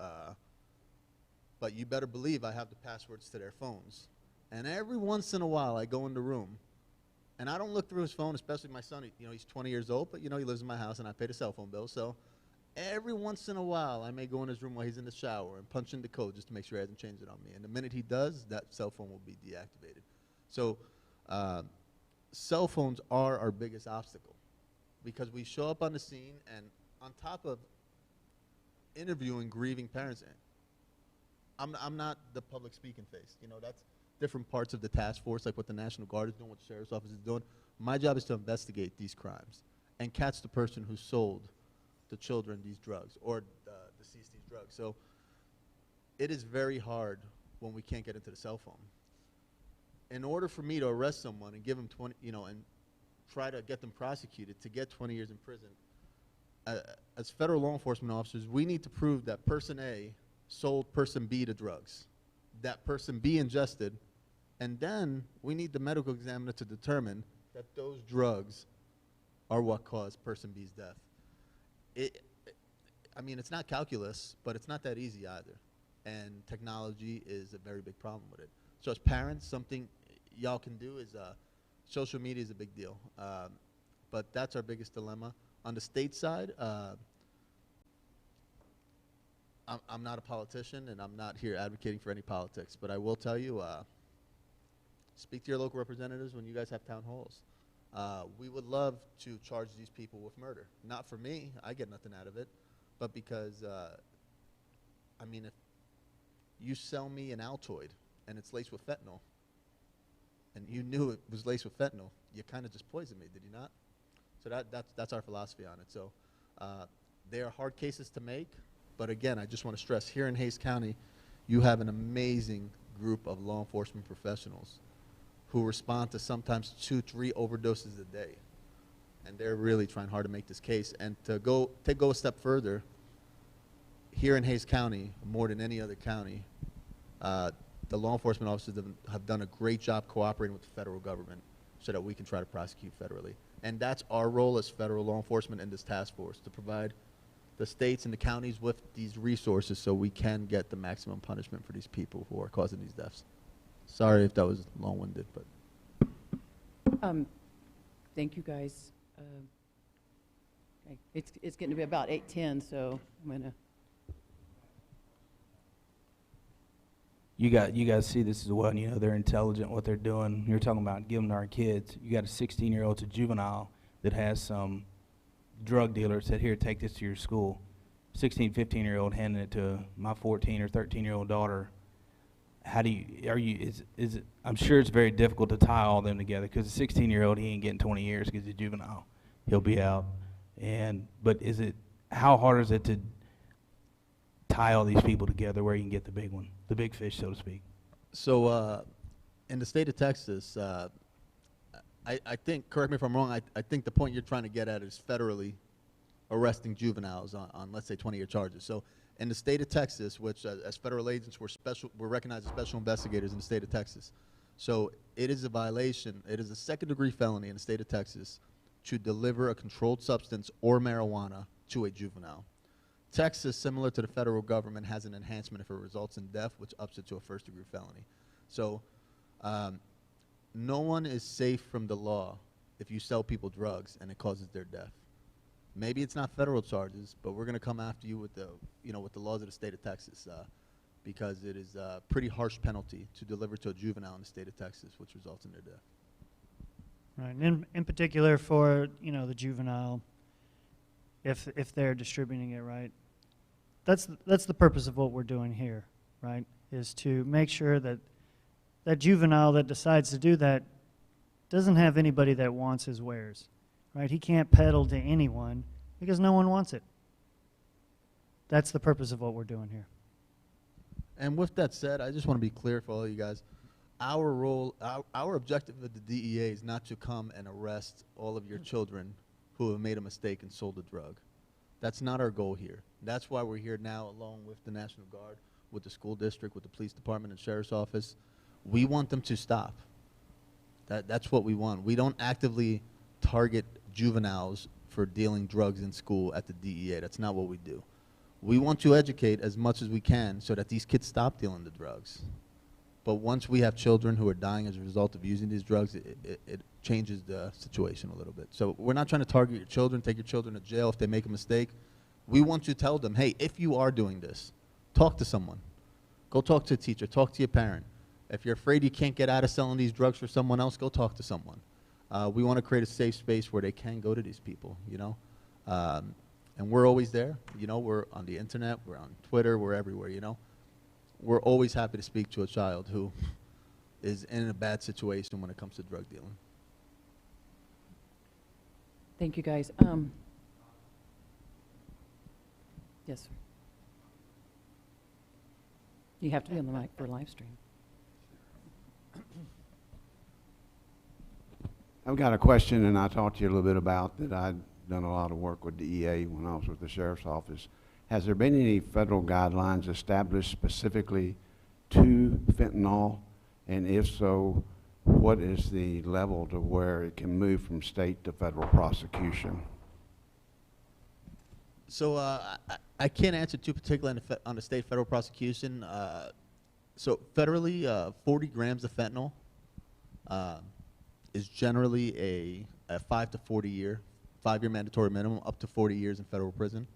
But you better believe I have the passwords to their phones. And every once in a while, I go in the room, and I don't look through his phone, especially my son. He's 20 years old, but he lives in my house, and I pay the cell phone bill. So every once in a while, I may go in his room while he's in the shower and punch in the code just to make sure he hasn't changed it on me. And the minute he does, that cell phone will be deactivated. So cell phones are our biggest obstacle because we show up on the scene and on top of interviewing grieving parents, I'm not the public speaking face. You know, that's different parts of the task force, like what the National Guard is doing, what the Sheriff's Office is doing. My job is to investigate these crimes and catch the person who sold the children these drugs or deceased these drugs. So it is very hard when we can't get into the cell phone. In order for me to arrest someone and give them 20, you know, and try to get them prosecuted to get 20 years in prison, as federal law enforcement officers, we need to prove that person A sold person B the drugs, that person B ingested, and then we need the medical examiner to determine that those drugs are what caused person B's death. I mean, it's not calculus, but it's not that easy either. And technology is a very big problem with it. So as parents, something y'all can do is social media is a big deal. But that's our biggest dilemma. On the state side, I'm not a politician, and I'm not here advocating for any politics. But I will tell you, speak to your local representatives when you guys have town halls. We would love to charge these people with murder. Not for me, I get nothing out of it, but because, I mean, if you sell me an Altoid and it's laced with fentanyl, and you knew it was laced with fentanyl, you kind of just poisoned me, did you not? So that's our philosophy on it. So they are hard cases to make, but again, I just want to stress, here in Hays County, you have an amazing group of law enforcement professionals who respond to sometimes 2-3 overdoses a day. And they're really trying hard to make this case. And to go a step further, here in Hays County, more than any other county, the law enforcement officers have done a great job cooperating with the federal government so that we can try to prosecute federally. And that's our role as federal law enforcement in this task force, to provide the states and the counties with these resources so we can get the maximum punishment for these people who are causing these deaths. Sorry if that was long-winded, but. Thank you, guys. Okay. It's getting to be about 8:10, so I'm gonna. You guys see this as well, and you know they're intelligent what they're doing. You're talking about giving to our kids. You got a 16-year-old to juvenile that has some drug dealer said, here, take this to your school. 16, 15-year-old handing it to my 14 or 13-year-old daughter. How do you, is it, I'm sure it's very difficult to tie all them together, because a 16-year-old, he ain't getting 20 years because he's juvenile. He'll be out. But how hard is it to tie all these people together where you can get the big one, the big fish, so to speak? So in the state of Texas, I think, correct me if I'm wrong, I think the point you're trying to get at is federally arresting juveniles on let's say 20-year charges. So in the state of Texas, which as federal agents we're recognized as special investigators in the state of Texas. So it is a violation, it is a second-degree felony in the state of Texas to deliver a controlled substance or marijuana to a juvenile. Texas, similar to the federal government, has an enhancement if it results in death, which ups it to a first-degree felony. So no one is safe from the law if you sell people drugs and it causes their death. Maybe it's not federal charges, but we're going to come after you with the laws of the state of Texas, because it is a pretty harsh penalty to deliver to a juvenile in the state of Texas, which results in their death. Right, and in particular for the juvenile, if they're distributing it, right, that's the purpose of what we're doing here, right, is to make sure that that juvenile that decides to do that doesn't have anybody that wants his wares, right? He can't peddle to anyone because no one wants it. That's the purpose of what we're doing here. And with that said, I just want to be clear for all of you guys. Our role, our objective at the DEA is not to come and arrest all of your children who have made a mistake and sold a drug. That's not our goal here. That's why we're here now, along with the National Guard, with the school district, with the police department and sheriff's office. We want them to stop. That's what we want. We don't actively target juveniles for dealing drugs in school at the DEA. That's not what we do. We want to educate as much as we can so that these kids stop dealing the drugs. But once we have children who are dying as a result of using these drugs, it changes the situation a little bit. So we're not trying to target your children, take your children to jail if they make a mistake. We want to tell them, hey, if you are doing this, talk to someone. Go talk to a teacher, talk to your parent. If you're afraid you can't get out of selling these drugs for someone else, go talk to someone. We want to create a safe space where they can go to these people, you know. And we're always there, you know. We're on the internet, we're on Twitter, we're everywhere, you know. We're always happy to speak to a child who is in a bad situation when it comes to drug dealing. Thank you, guys. Yes, sir. You have to be on the mic for live stream. I've got a question, and I talked to you a little bit about that. I'd done a lot of work with DEA when I was with the sheriff's office. Has there been any federal guidelines established specifically to fentanyl? And if so, what is the level to where it can move from state to federal prosecution? So I can't answer too particularly on the state federal prosecution. So federally, 40 grams of fentanyl is generally a 5 to 40 year, 5-year mandatory minimum, up to 40 years in federal prison.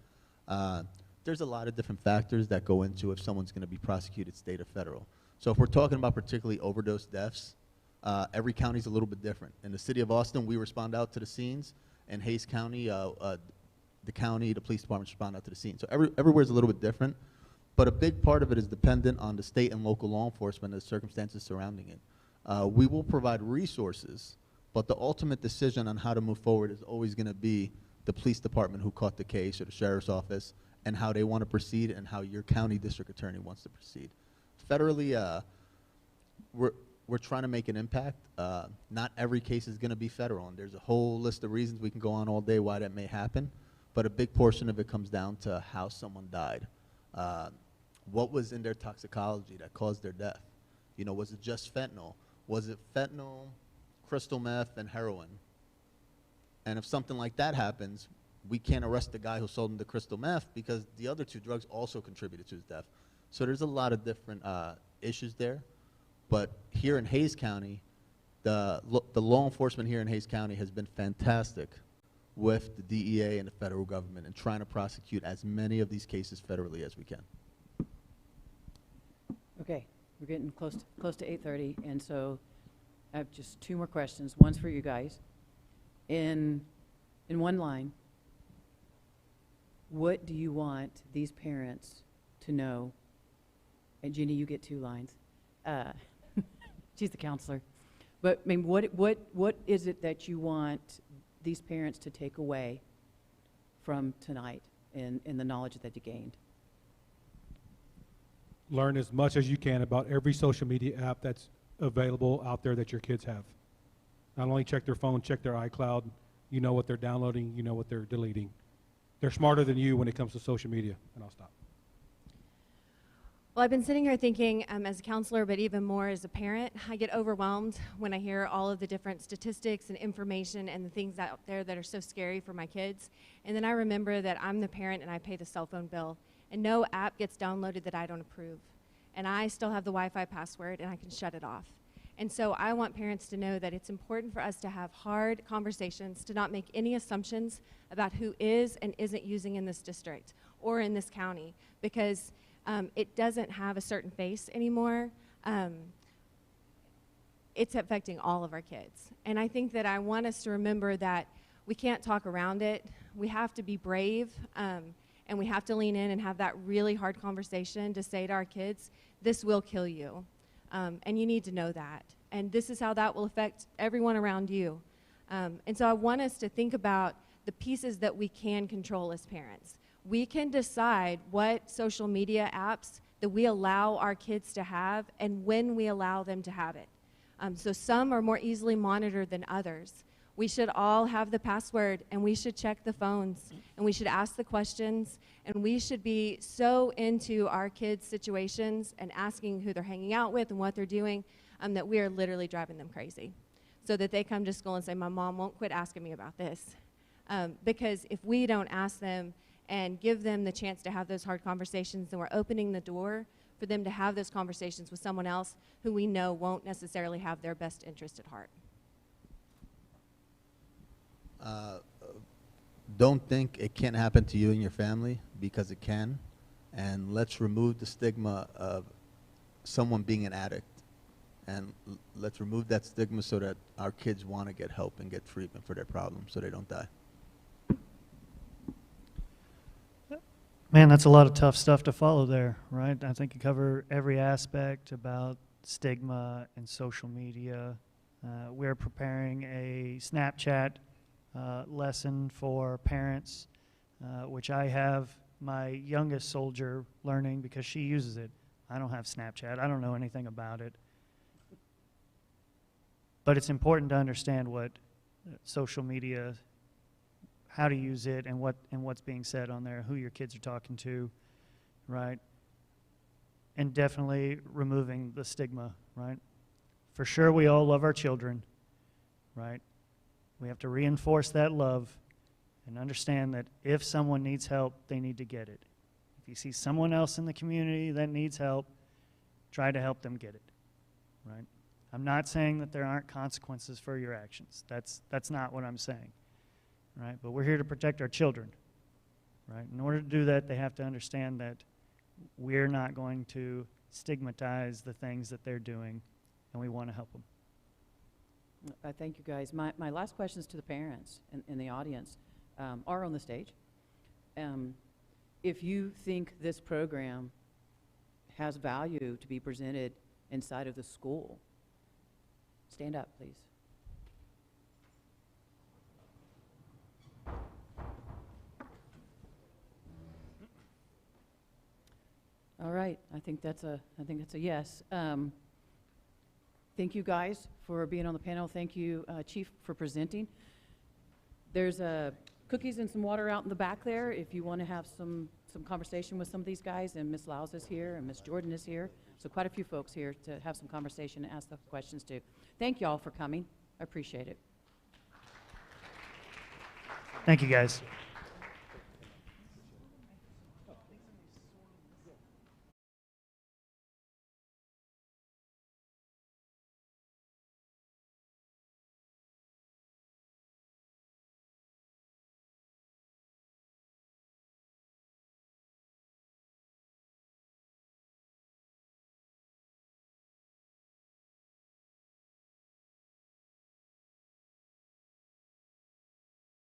There's a lot of different factors that go into if someone's going to be prosecuted state or federal. So if we're talking about particularly overdose deaths, every county is a little bit different. In the city of Austin, we respond out to the scenes. In Hayes County, the county, the police department respond out to the scene. So everywhere's a little bit different. But a big part of it is dependent on the state and local law enforcement and the circumstances surrounding it. We will provide resources, but the ultimate decision on how to move forward is always going to be the police department who caught the case or the sheriff's office and how they want to proceed and how your county district attorney wants to proceed. Federally, we're trying to make an impact. Not every case is going to be federal, and there's a whole list of reasons we can go on all day why that may happen, but a big portion of it comes down to how someone died. What was in their toxicology that caused their death? You know, was it just fentanyl? Was it fentanyl, crystal meth, and heroin? And if something like that happens, we can't arrest the guy who sold him the crystal meth because the other 2 drugs also contributed to his death. So there's a lot of different issues there. But here in Hayes County, the law enforcement here in Hayes County has been fantastic with the DEA and the federal government and trying to prosecute as many of these cases federally as we can. Okay, we're getting close to 8:30, and so I have just 2 more questions. One's for you guys. In one line, what do you want these parents to know? And Ginny, you get 2 lines. She's the counselor. But I mean, what is it that you want these parents to take away from tonight in the knowledge that you gained? Learn as much as you can about every social media app that's available out there that your kids have. Not only check their phone, check their iCloud. You know what they're downloading, you know what they're deleting. They're smarter than you when it comes to social media, and I'll stop. Well, I've been sitting here thinking as a counselor, but even more as a parent, I get overwhelmed when I hear all of the different statistics and information and the things out there that are so scary for my kids. And then I remember that I'm the parent and I pay the cell phone bill, and no app gets downloaded that I don't approve. And I still have the Wi-Fi password and I can shut it off. And so I want parents to know that it's important for us to have hard conversations, to not make any assumptions about who is and isn't using in this district or in this county, because it doesn't have a certain face anymore. It's affecting all of our kids. And I think that I want us to remember that we can't talk around it. We have to be brave, and we have to lean in and have that really hard conversation to say to our kids, this will kill you. And you need to know that. And this is how that will affect everyone around you. And so I want us to think about the pieces that we can control as parents. We can decide what social media apps that we allow our kids to have and when we allow them to have it. So some are more easily monitored than others. We should all have the password, and we should check the phones, and we should ask the questions, and we should be so into our kids' situations and asking who they're hanging out with and what they're doing that we are literally driving them crazy, so that they come to school and say, my mom won't quit asking me about this. Because if we don't ask them and give them the chance to have those hard conversations, then we're opening the door for them to have those conversations with someone else who we know won't necessarily have their best interest at heart. Don't think it can't happen to you and your family, because it can. And let's remove the stigma of someone being an addict. And let's remove that stigma so that our kids want to get help and get treatment for their problems so they don't die. Man, that's a lot of tough stuff to follow there, right? I think you cover every aspect about stigma and social media. We're preparing a Snapchat lesson for parents, which I have my youngest soldier learning because she uses it. I don't have Snapchat. I don't know anything about it. But it's important to understand what social media, how to use it, and what's being said on there, who your kids are talking to, right? And definitely removing the stigma, right? For sure, we all love our children, right? We have to reinforce that love and understand that if someone needs help, they need to get it. If you see someone else in the community that needs help, try to help them get it, right? I'm not saying that there aren't consequences for your actions. That's not what I'm saying, right? But we're here to protect our children, right? In order to do that, they have to understand that we're not going to stigmatize the things that they're doing, and we want to help them. I thank you guys. My last question is to the parents in the audience, or on the stage. If you think this program has value to be presented inside of the school, stand up, please. All right, I think that's a yes. Thank you guys for being on the panel. Thank you, Chief, for presenting. There's cookies and some water out in the back there if you want to have some conversation with some of these guys, and Ms. Laus is here and Ms. Jordan is here. So quite a few folks here to have some conversation and ask the questions to. Thank you all for coming. I appreciate it. Thank you, guys.